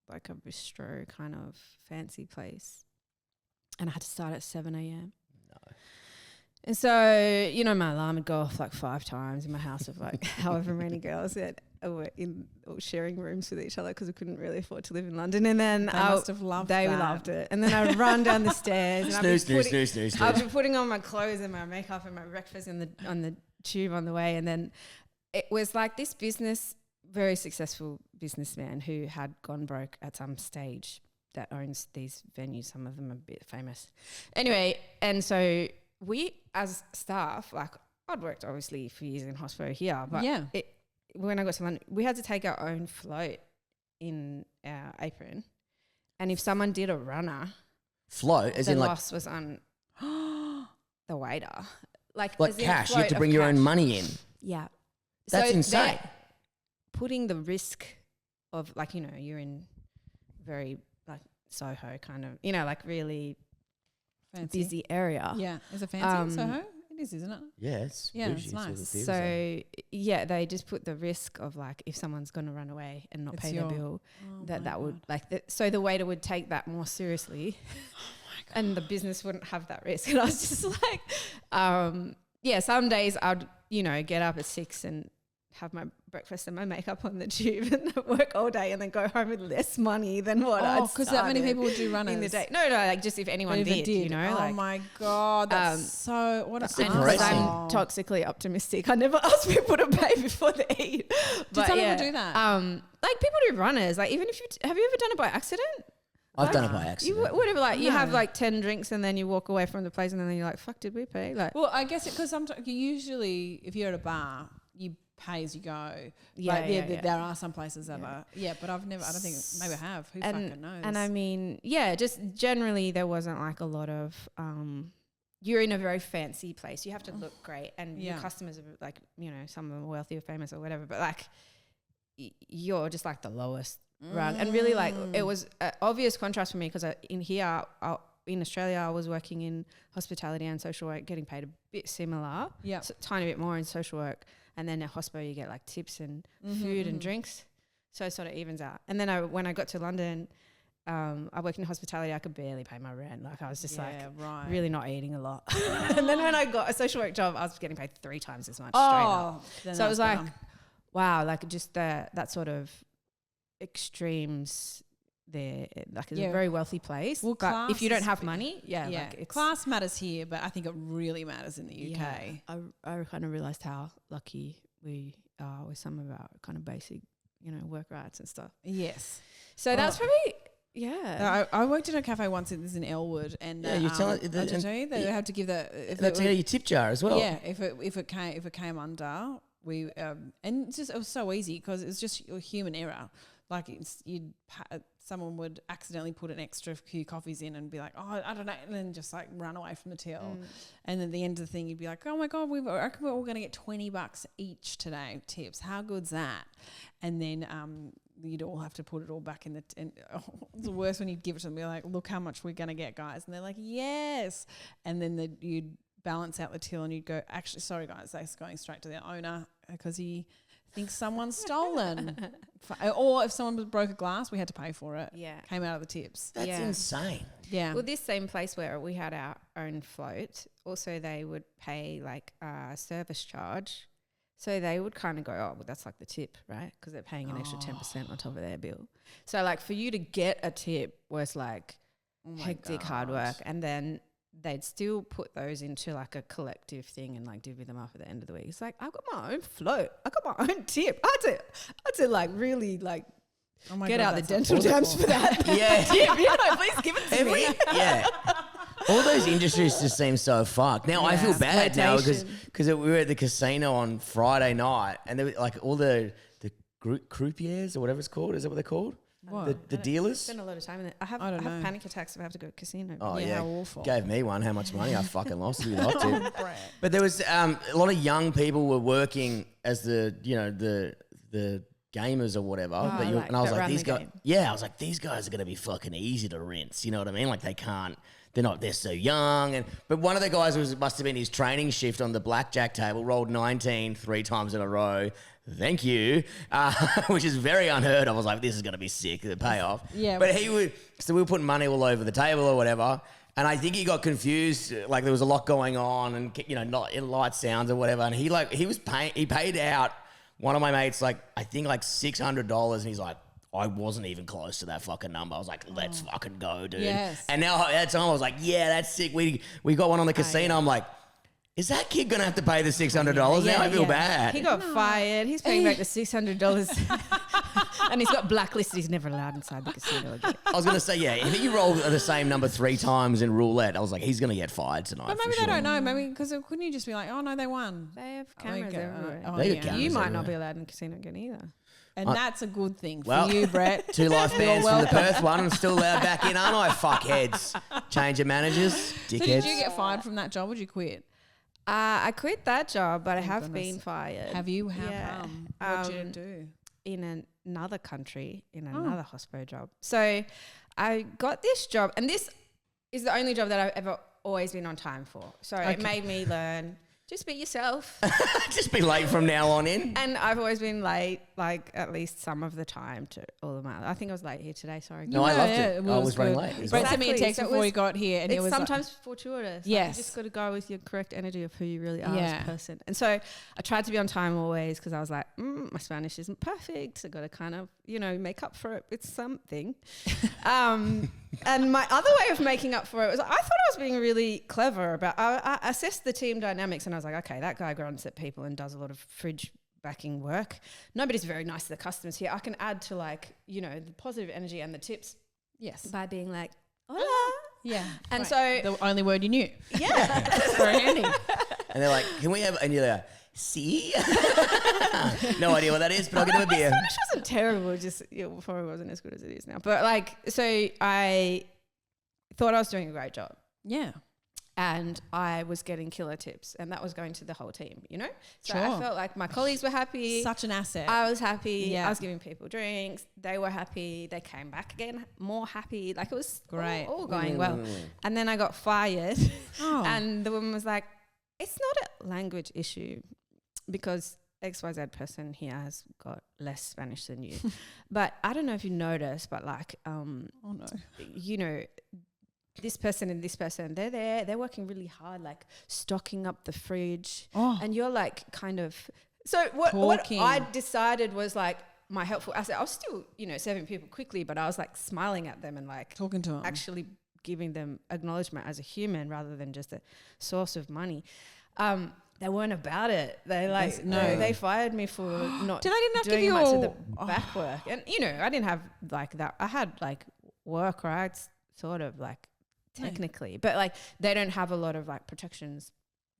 a bistro kind of fancy place. And I had to start at 7 a.m. No. And so, my alarm would go off like 5 times in my house of like however many girls that were sharing rooms with each other because we couldn't really afford to live in London. And then They must have loved they that. loved it. And then I'd run down the stairs. And Snooze. I'd be putting on my clothes and my makeup and my breakfast on the tube on the way. And then it was like this very successful businessman who had gone broke at some stage that owns these venues. Some of them are a bit famous. Anyway, and so we as staff, like I'd worked obviously for years in hospital here, but Yeah. when I got to London, we had to take our own float in our apron. And if someone did a runner, Float, as the in like, loss was on the waiter. like Like as in cash. You have float to of bring your own cash. money in. Yeah. That's So insane. they're putting the risk of like, you know, you're in very like Soho kind of, you know, like really Fancy. busy area. Yeah. Is it fancy in Soho? It is, isn't it? Yeah, it's Yeah, bougie, it's nice. what the theatres are. So yeah, they just put the risk of like if someone's going to run away and not It's pay your- their bill, Oh that my would God. like so the waiter would take that more seriously, and the business wouldn't have that risk. And I was just like, yeah, some days I'd get up at 6 and have my breakfast and my makeup on the tube and work all day and then go home with less money than what I'd because that many started people would do runners in the day. No, like just if anyone But if it did, you know. Oh like, my God, that's so what that's a and because depressing. I'm toxically optimistic, I never ask people to pay before they eat. Do some people do that? Like people do runners. Like even if have you ever done it by accident? I've done it by You accident. whatever, like you have No. like 10 drinks and then you walk away from the place and then you're like, fuck, did we pay? Like, Well, I guess because sometimes usually if you're at a bar, you pay as you go. Yeah, Like, yeah. there are some places that Yeah. are. Yeah, but I've never. I don't think maybe I have. Who fucking knows? And I mean, yeah, just generally there wasn't like a lot of you're in a very fancy place. You have to look great and your Yeah. customers are like, some of them are wealthy or famous or whatever, but like you're just like the lowest rung. And really like it was an obvious contrast for me because in here, in Australia, I was working in hospitality and social work, getting paid a bit similar. Yeah. So tiny bit more in social work. And then at hospital, you get like tips and food and drinks. So it sort of evens out. And then when I got to London, I worked in hospitality. I could barely pay my rent. Like I was just right. really not eating a lot. And then when I got a social work job, I was getting paid 3 times as much straight up. Then So it was that's like, better. wow, like just that sort of extremes there. Like it's Yeah. a very wealthy place. Well, but if you don't class have is- money, yeah, like it's class matters here, but I think it really matters in the UK. Yeah, I kind of realised how lucky we are with some of our kind of basic, work rights and stuff. Yes. So that's probably, yeah. I worked in a cafe once. It was in Elwood, and Yeah, you tell it- did I tell you they had to give the if That's it was- your tip jar as well. Yeah, if it came under, we and it was so easy because it's just a human error. Like someone would accidentally put an extra few coffees in and be like, oh, I don't know, and then just like run away from the till. And then at the end of the thing, you'd be like, oh my God, I reckon we're all going to get $20 each today tips. How good's that? And then you'd all have to put it all back in it's the worst when you give it to them. You're like, look how much we're going to get, guys. And they're like, yes. And then you'd balance out the till and you'd go, actually, sorry guys, that's going straight to the owner because he thinks someone's stolen. Or if someone broke a glass, we had to pay for it. Yeah. Came out of the tips. That's Yeah. insane. Yeah. Well, this same place where we had our own float, also they would pay like a service charge. So they would kind of go, oh, well, that's like the tip, right? Because they're paying an extra 10% on top of their bill. So like for you to get a tip was like hectic hard work. And then they'd still put those into like a collective thing and like divvy them up at the end of the week. It's like, I've got my own float. I got my own tip. I had to like really like get out the dental dams for that. Yeah. tip. Please give it to me. Yeah. All those industries just seem so fucked. Now I feel bad now because we were at the casino on Friday night and there were like all the croupiers or whatever it's called. Is that what they're called? What? The dealers? Spend a lot of time in it. I have don't know. panic attacks if I have to go to casino. Oh Yeah, yeah, how awful. Gave me one. How much money I fucking lost with that too. But there was a lot of young people were working as the gamers or whatever. And I was like, these guys. Yeah, I was like, these guys are gonna be fucking easy to rinse. You know what I mean? Like they can't. They're so young. But one of the guys must have been his training shift on the blackjack table. Rolled 19 3 times in a row. Thank you, which is very unheard of. I was like, this is going to be sick, the payoff. Yeah. But so we were putting money all over the table or whatever. And I think he got confused. Like there was a lot going on and, not in light sounds or whatever. And he paid out one of my mates, I think $600. And he's like, I wasn't even close to that fucking number. I was like, let's fucking go, dude. Yes. And now at that time I was like, yeah, that's sick. We got one on the casino. I'm like, is that kid going to have to pay the $600? Now I feel bad. He got fired. He's paying back the $600. And he's got blacklisted. He's never allowed inside the casino again. I was going to say, yeah, if he rolled the same number 3 times in roulette, I was like, he's going to get fired tonight. But maybe for they sure. don't know. Maybe because couldn't you just be like, oh no, they won. They have cameras everywhere. Oh, They got yeah. cameras. You might everywhere. not be allowed in casino again either. And that's a good thing for Well, you, Brett. 2 life bans from the welcome. Perth one. I'm still allowed back in, aren't I? Fuckheads. Change of managers. So Dickheads. did you get fired from that job? Or did you quit? I quit that job, but I Thank have goodness. been fired. Have you? How Yeah. come? What did you do? In another country, in another hospo job. So I got this job, and this is the only job that I've ever always been on time for. So it made me learn, just be yourself. Just be late from now on in. And I've always been late, like at least some of the time to all of my. I think I was late here today. Sorry. No, I loved it. It I was running good. late as Brett well. sent me a Exactly. text So it before was- he got here, and he It's was sometimes fortuitous. Yes. Like, you just got to go with your correct energy of who you really are Yeah. as a person. And so I tried to be on time always because I was like, my Spanish isn't perfect. So I got to kind of, make up for it with something. And my other way of making up for it was I thought I was being really clever about, I assessed the team dynamics and I was like, okay, that guy grunts at people and does a lot of fridge backing work. Nobody's very nice to the customers here. I can add to the positive energy and the tips yes, by being like, hola. yeah, And right. so, the only word you knew. yeah. It's very handy. And they're like, can we have, and you're like, see? No idea what that is, but I'll get them a beer. Spanish wasn't terrible, just probably wasn't as good as it is now. But so I thought I was doing a great job. Yeah. And I was getting killer tips, and that was going to the whole team, So Sure. I felt like my colleagues were happy. Such an asset. I was happy. Yeah. I was giving people drinks. They were happy. They came back again more happy. Like it was Great. all going well. And then I got fired, Oh. and the woman was like, "It's not a language issue because XYZ person here has got less Spanish than you." But I don't know if you noticed, but oh no. this person and this person, they're there, they're working really hard, like stocking up the fridge. Oh. And you're like kind of, so what Talking. I decided was like my helpful asset. I was still, serving people quickly, but I was like smiling at them and like Talking to him. actually giving them acknowledgement as a human rather than just a source of money. They weren't about it. They fired me for not Did I didn't have to give doing you much of all- the back work. And, I didn't have like that. I had like work rights sort of like technically, but like they don't have a lot of like protections.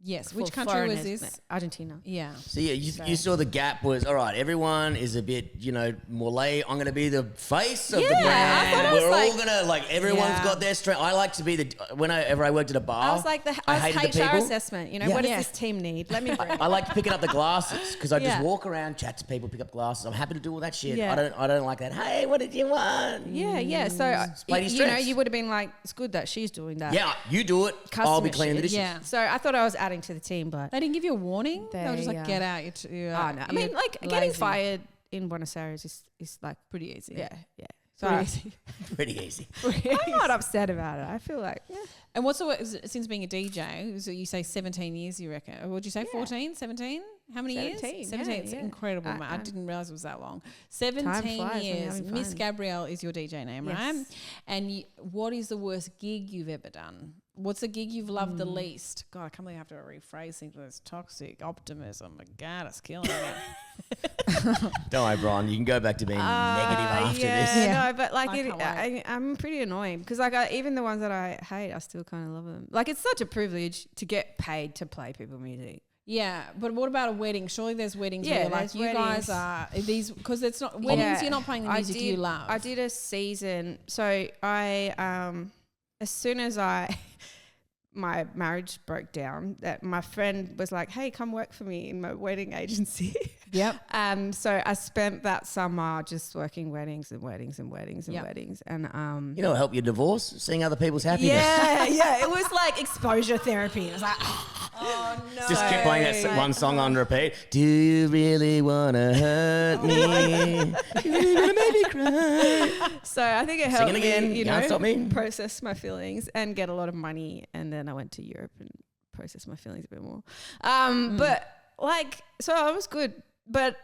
Yes. for Which country was foreigners. this? Argentina. Yeah. So yeah, you saw the gap was, all right, everyone is a bit, more late. I'm going to be the face of the Yeah, brand. I thought I was We're all like- going to, everyone's Yeah. got their strength. I like to be whenever I worked at a bar. I was like I hated the HR people. assessment. Yeah. What does Yeah. this team need? Let me bring it. I like picking up the glasses because I just Yeah. walk around, chat to people, pick up glasses. I'm happy to do all that shit. Yeah. I don't like that. Hey, what did you want? Yeah. So, play to strengths. you would have been like, it's good that she's doing that. Yeah, you do it. I'll be Customer cleaning the shit. dishes. Yeah. So I thought I was adding to the team, but They didn't give you a warning. They were just They, like, get out. You're oh no. I mean, like getting lazy. fired in Buenos Aires is like Pretty easy. yeah. So Pretty easy. Pretty easy. I'm not upset about it. I feel like And what's the since being a DJ? So you say 17 years, you reckon? Or would you say 14, 17? How many 17, years? yeah, 17. It's yeah. incredible, man. I I'm- didn't realize it was that long. 17 flies when you're years. having Miss fun. Gabrielle is your DJ name, right? Yes. And what is the worst gig you've ever done? What's the gig you've loved the least? God, I can't believe I have to rephrase things with this toxic optimism. My God, it's killing me. Don't worry, Bron. You can go back to being negative after this. Yeah. No, but like I can't wait. I'm pretty annoying because like even the ones that I hate, I still kind of love them. Like it's such a privilege to get paid to play people music. Yeah, but what about a wedding? Surely there's weddings Yeah, where like there's you weddings. guys are these because it's not weddings. Yeah. You're not playing the music you love. I did a season. So I as soon as my marriage broke down, that my friend was like, "Hey, come work for me in my wedding agency." Yep. And so I spent that summer just working weddings and weddings and weddings and Yep. weddings. And You know, help your divorce, seeing other people's happiness. yeah, it was like exposure therapy. It was like, oh no. Just keep playing that one song on repeat. Do you really want to hurt me? You really want to make me cry? So I think it Sing helped it again. me, you Can't know, stop me. process my feelings and get a lot of money. And then I went to Europe and processed my feelings a bit more. But like, so I was good. But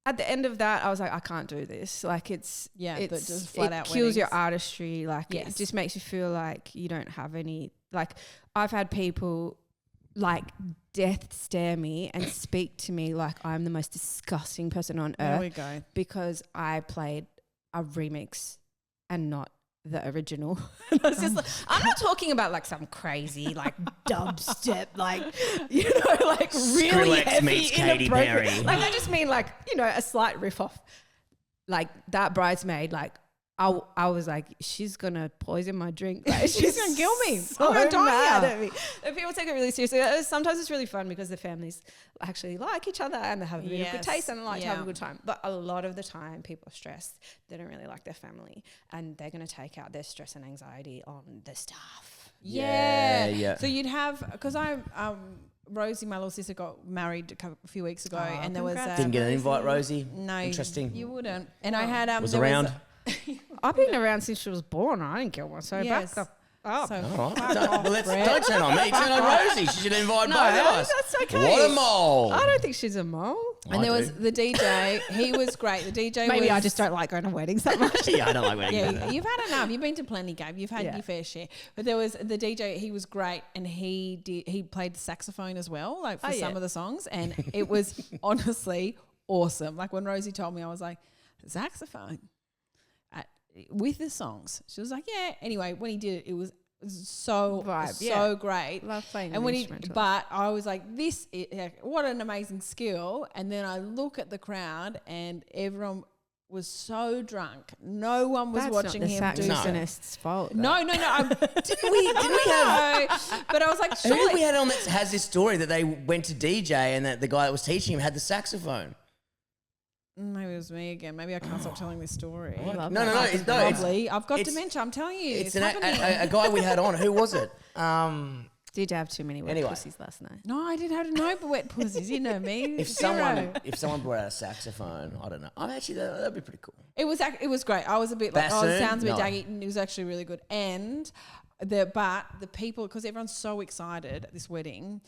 at the end of that, I was like, I can't do this. Like it's just flat out kills your weddings. artistry. Like Yes. it just makes you feel like you don't have any. Like I've had people like death stare me and speak to me like I'm the most disgusting person on There earth we go. because I played a remix and not the original. And I was just like, I'm not talking about like some crazy like dubstep, like, you know, like really Skrillex heavy, meets Katy inappropriate. Perry. Like I just mean like, you know, a slight riff off like that Bridesmaid, like I was like, she's gonna poison my drink. Like, She's gonna kill me. So I'm gonna die mad here. at me. And people take it really seriously. Sometimes it's really fun because the families actually like each other and they have a bit of good taste and like to have a good time. But a lot of the time, people are stressed. They don't really like their family, and they're gonna take out their stress and anxiety on the staff. Yeah. So you'd have, because Rosie, my little sister, got married a few weeks ago, and there was didn't get an invite, Rosie. No, Interesting. You wouldn't. And I had was around. I've been around since she was born. I didn't get one, so Yes. back up. So All right. Don't turn on me. Turn on Rosie. She should invite both of us. That's okay. What a mole. I don't think she's a mole. And there was the DJ. He was great. The DJ Maybe was, I just don't like going to weddings that much. Yeah, I don't like weddings. Yeah, you've had enough. You've been to plenty, Gabe. You've had your fair share. But there was the DJ. He was great, and he played the saxophone as well, like for some of the songs, and it was honestly awesome. Like when Rosie told me, I was like, saxophone with the songs. She was like, yeah. Anyway, when he did it, it was so great. Love playing and an instrumental. but I was like, this is, what an amazing skill. And then I look at the crowd, and everyone was so drunk. No one was watching him do saxophonist's fault. No. Didn't we have? But I was like, Who surely. did we had on that has this story that they went to DJ and that the guy that was teaching him had the saxophone? Maybe it was me again. Maybe I can't stop telling this story. No. Probably. I've got it's- dementia. I'm telling you. It's happening. a guy we had on. Who was it? Did you have too many wet pussies last night? No, I didn't have no wet pussies. You know me. If Zero. someone brought out a saxophone, I don't know. That'd be pretty cool. It was great. I was a bit like, Bassoon? it sounds a bit No. daggy. It was actually really good. And the people, because everyone's so excited at this wedding,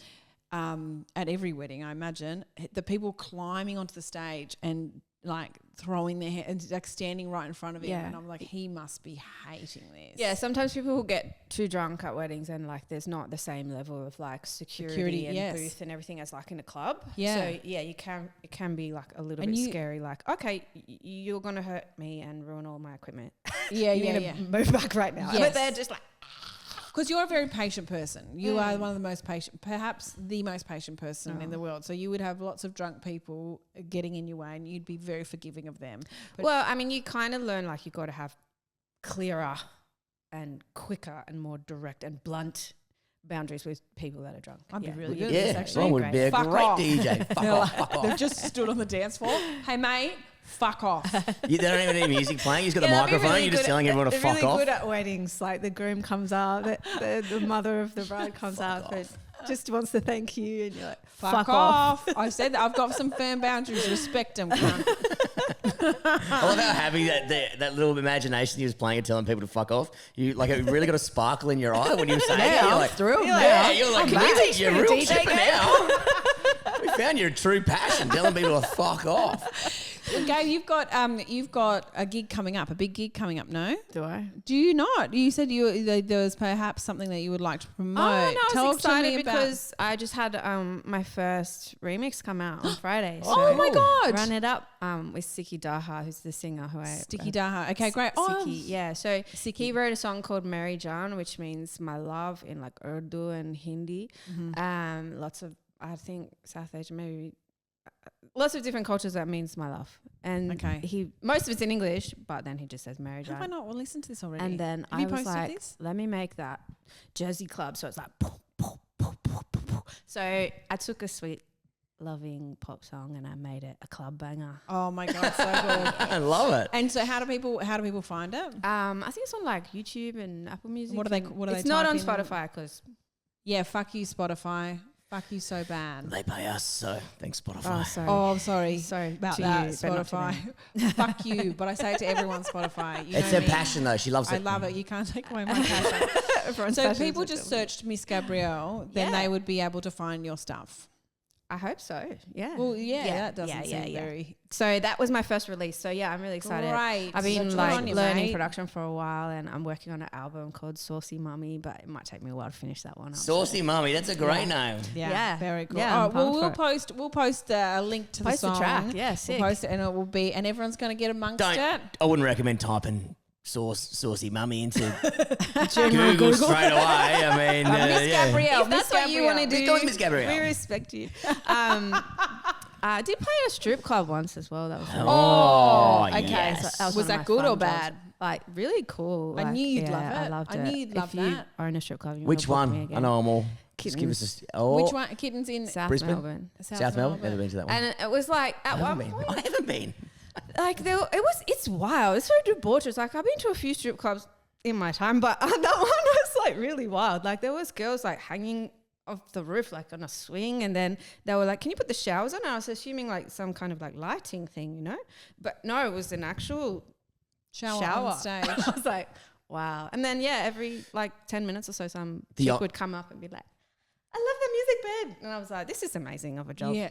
at every wedding, I imagine, the people climbing onto the stage and like throwing their hair and like standing right in front of him. Yeah. And I'm like, he must be hating this. Yeah, sometimes people will get too drunk at weddings and like there's not the same level of like security and booth and everything as like in a club. Yeah. So yeah, it can be like a little bit scary. Like, okay, you're gonna hurt me and ruin all my equipment. Yeah, you need to move back right now. Yes. But they're just like, because you're a very patient person. You are one of the most patient, perhaps the most patient person in the world. So you would have lots of drunk people getting in your way, and you'd be very forgiving of them. But well, I mean, you kind of learn like you've got to have clearer and quicker and more direct and blunt boundaries with people that are drunk. I'd be really good at Yeah, this, actually. Ron would be a Fuck great off. DJ. Fuck off, fuck They've off. just stood on the dance floor. Hey, mate, fuck off. They don't even need music playing. He's got a Yeah, they'll be microphone. really You're just good telling everyone to they're fuck really off. good at weddings. Like the groom comes out, the mother of the bride comes out, but just wants to thank you, and you're like, Fuck off. I said that. I've got some firm boundaries. Respect them, cunt. I love how happy that little imagination he was playing and telling people to fuck off. You like it really got a sparkle in your eye when you were saying it. You're like thrilled. Yeah, you're like, can you teach your real DJ chipper Gabe. now? We found your true passion, telling people to fuck off. Gabe, you've got a gig coming up, a big gig coming up. No, do I? do you not? You said there was perhaps something that you would like to promote. Oh, no, I Talk was to me excited about- because I just had my first remix come out on Friday. So Oh my God. Run It Up with Siki Daha, who's the singer who I... Sticky Daha. Okay, great. Oh, Siki, yeah. So he wrote a song called Meri Jaan, which means my love in like Urdu and Hindi. Lots of, I think, South Asia, maybe... Lots of different cultures that means my love. And most of it's in English, but then he just says Meri Jaan. have I not listened to this already? And then Have I you was posted like, this? let me make that Jersey club. So it's like, poof, poof, poof, poof, poof, poof. So I took a sweet, loving pop song and I made it a club banger. Oh my God, so good. I love it. And so how do people find it? I think it's on like YouTube and Apple Music. What do they It's not type on in? Spotify because... Yeah, fuck you, Spotify. Fuck you so bad. They pay us, so thanks, Spotify. Oh, sorry. Oh, sorry. Sorry about to that, you, but not to Spotify. Fuck you, but I say it to everyone, Spotify. You It's know her me. passion, though. She loves I it. love it. You can't take away my passion. Everyone's So if passion people is just different. searched Miss Gabrielle, then they would be able to find your stuff. I hope so. Yeah. Well, that doesn't seem very... So that was my first release. So yeah, I'm really excited. Great. I've So been good like on you, learning mate. production for a while, and I'm working on an album called Saucy Mummy, but it might take me a while to finish that one up. Saucy Mummy, that's a great name. Yeah, very cool. Yeah, Oh, I'm well, pumped for we'll post a link to Post the the song. track. Yeah, sick. We'll post it, and it will be, and everyone's going to get amongst it. I wouldn't recommend typing Saucy Mummy into Google straight away. I mean, Miss Gabrielle. If that's what you want to do, Go with Miss Gabrielle. we respect you. I did play at a strip club once as well. That was okay. yes. So Was that good or bad? Jobs. Like really cool. I knew you'd love it. I loved it. I knew you'd love if you that. own a strip club, you Which wanna book me one? again. I know them all. Just give us Which one? Kittens in South Brisbane? Melbourne. South Melbourne? Never been to that one. And it was like at one point, I haven't been. like it's wild. It's so debaucherous. Like I've been to a few strip clubs in my time, but that one was like really wild. Like there was girls like hanging off the roof like on a swing, and then they were like, "Can you put the showers on?" I was assuming like some kind of like lighting thing, you know, but no, it was an actual shower on stage. I was like, wow. And then every like 10 minutes or so, some chick would come up and be like, "I love the music, babe," and I was like, "This is amazing of a job." Yeah.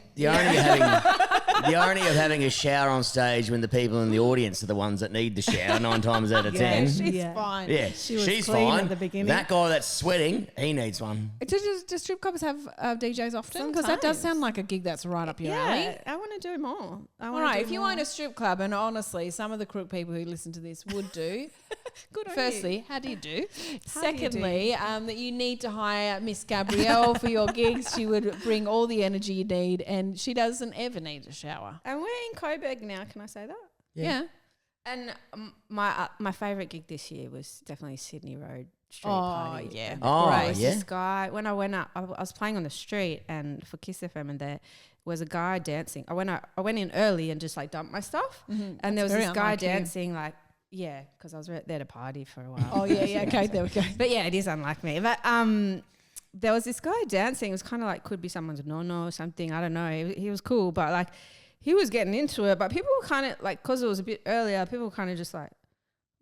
The irony of having a shower on stage when the people in the audience are the ones that need the shower 9 times out of 10. She's fine. Yeah, She was she's clean fine. at the beginning. That guy that's sweating, he needs one. Do strip clubs have DJs often? Because that does sound like a gig that's right up your alley. I want to do more. All right, if you own a strip club, and honestly, some of the crook people who listen to this would do. Good on Firstly, you. how do you do? How do you do? Secondly, that you need to hire Miss Gabrielle for your gigs. She would bring all the energy you need, and she doesn't ever need a shower. And we're in Coburg now. Can I say that? Yeah. And my favourite gig this year was definitely Sydney Road Street Oh, Party. yeah. And Oh, there was yeah. this guy, when I went up, I was playing on the street and for Kiss FM, and there was a guy dancing. I went in early and just like dumped my stuff. Mm-hmm. And there was very this guy unlike you. dancing like, because I was there to party for a while. Oh, yeah. Okay, there we go. But yeah, it is unlike me. But there was this guy dancing. It was kind of like, could be someone's nono or something. I don't know. He was cool, but like he was getting into it. But people were kind of like, because it was a bit earlier, people were kind of just like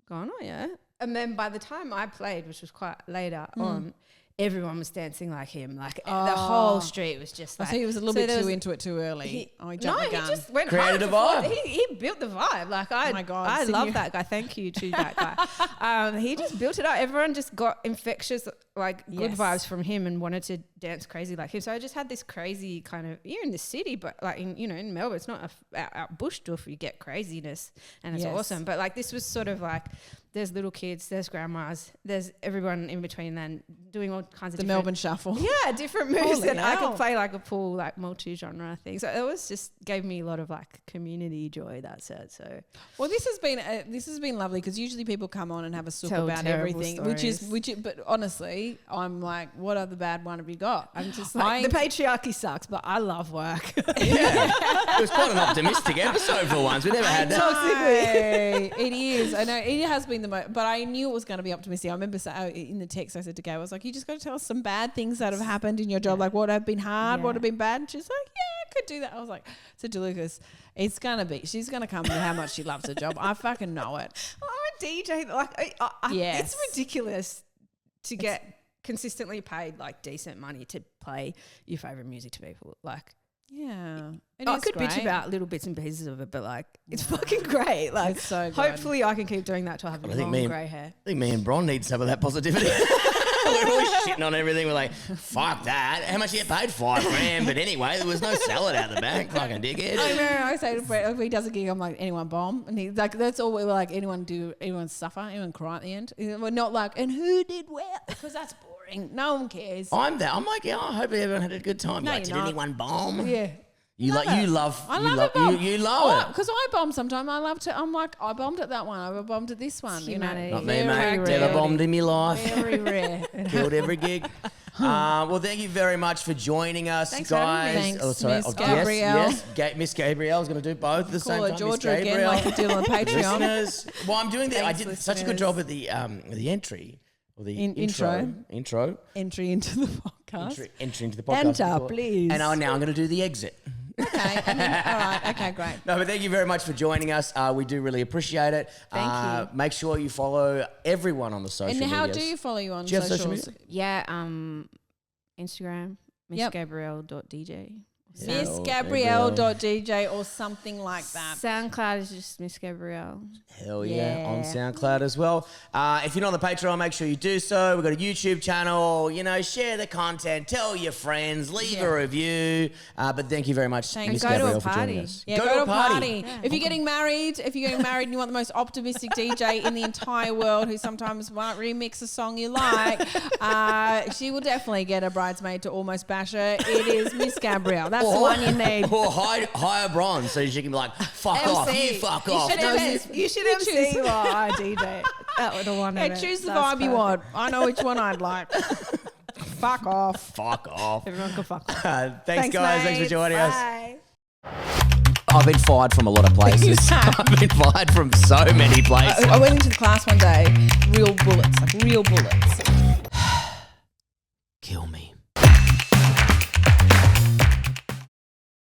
going, oh yeah. And then by the time I played, which was quite later on, everyone was dancing like him. Like the whole street was just like. So he was a little bit too into it too early. He jumped the gun. He just went Created hard a before- vibe. He built the vibe. Like my God, I Sydney- love that guy. Thank you to that guy. He just built it up. Everyone just got infectious, like good Yes. vibes from him and wanted to dance crazy like him. So I just had this crazy kind of, you're in the city, but like in Melbourne, it's not out bush stuff. You get craziness and it's Yes. awesome. But like this was sort of like, there's little kids, there's grandmas, there's everyone in between then doing all kinds of The different Melbourne Shuffle. yeah, different moves, Holy and I hell. could play like a full like multi-genre thing. So it was just gave me a lot of like community joy. That said, so Well, this has been lovely because usually people come on and have a sook Tell about terrible everything, but honestly, I'm like, what other bad one have you got? I'm just like, the patriarchy sucks, but I love work. Yeah. It was quite an optimistic episode for once. We never had that. Toxically. It is. I know it has been the most, but I knew it was going to be optimistic. I remember in the text I said to Gabe, I was like, you just got to tell us some bad things that have happened in your job, like what have been hard, what Yeah. have been bad. And she's like, yeah, I could do that. I was like, so to Lucas, she's going to come with how much she loves her job. I fucking know it. I'm a DJ. Like, Yes. it's ridiculous to get consistently paid like decent money to play your favorite music to people. Like, Yeah. I could bitch about little bits and pieces of it, but like, it's fucking great. Like, It's so good. hopefully I can keep doing that till I have I long think grey hair. I think me and Bron need some of that positivity. We're always shitting on everything. We're like, fuck that. How much you get paid? $5,000. But anyway, there was no salad out the back. Fucking dickhead. I remember I say to Brett, if he does a gig, I'm like, anyone bomb? And he's like, that's all we're like, anyone suffer, anyone cry at the end? We're not like, and who did well? Because that's boring. No one cares. I'm there. I'm like, yeah, I hope everyone had a good time. No, Like, you're did not. anyone bomb? Yeah. You love I love a bomb. you love it. Because I bomb sometimes. I love to. I'm like, I bombed at that one. I bombed at this one. Humanity. Not me, Very mate. rare. Never bombed in my life. Very rare. Killed every gig. Well, thank you very much for joining us, Thanks for having guys. me. Thanks, Miss yes, Gabrielle. Yes, Miss Gabrielle. I was going to do both at the same Call her time. Georgia Miss again, Gabrielle. like we did on the Patreon. Listeners. Well, I'm doing that. I Thanks, did such a good listeners. job at the entry. Or the Intro. Entry into the podcast. Entry into the podcast. Enter, before. please. And now I'm going to do the exit. Okay. And then, all right. Okay, great. No, but thank you very much for joining us. We do really appreciate it. Thank you. Make sure you follow everyone on the social And how medias. do you follow you on Do you have social socials? media? Yeah, Instagram, Yep. missgabrielle.dj. MissGabrielle.dj or something like that. SoundCloud is just Miss Gabrielle. Hell yeah, on Yeah. SoundCloud as well. If you're not on the Patreon, make sure you do so. We've got a YouTube channel. Share the content, tell your friends, leave a review. But thank you very much, Thanks. Miss And go to a Gabrielle, for joining party. us. Yeah, go to a party. Yeah. If you're getting married and you want the most optimistic DJ in the entire world who sometimes might remix a song you like, she will definitely get a bridesmaid to almost bash her. It is Miss Gabrielle. That's the one you need. Or hire Bron so she can be like, fuck off, you fuck off. You should MC while I DJ. That would have won Yeah, choose the vibe you want. I know which one I'd like. Fuck off. Fuck off. Everyone can fuck off. Thanks guys. Thanks for joining us. Bye. I've been fired from a lot of places. I've been fired from so many places. I went into the class one day, real bullets, like real bullets. Kill me.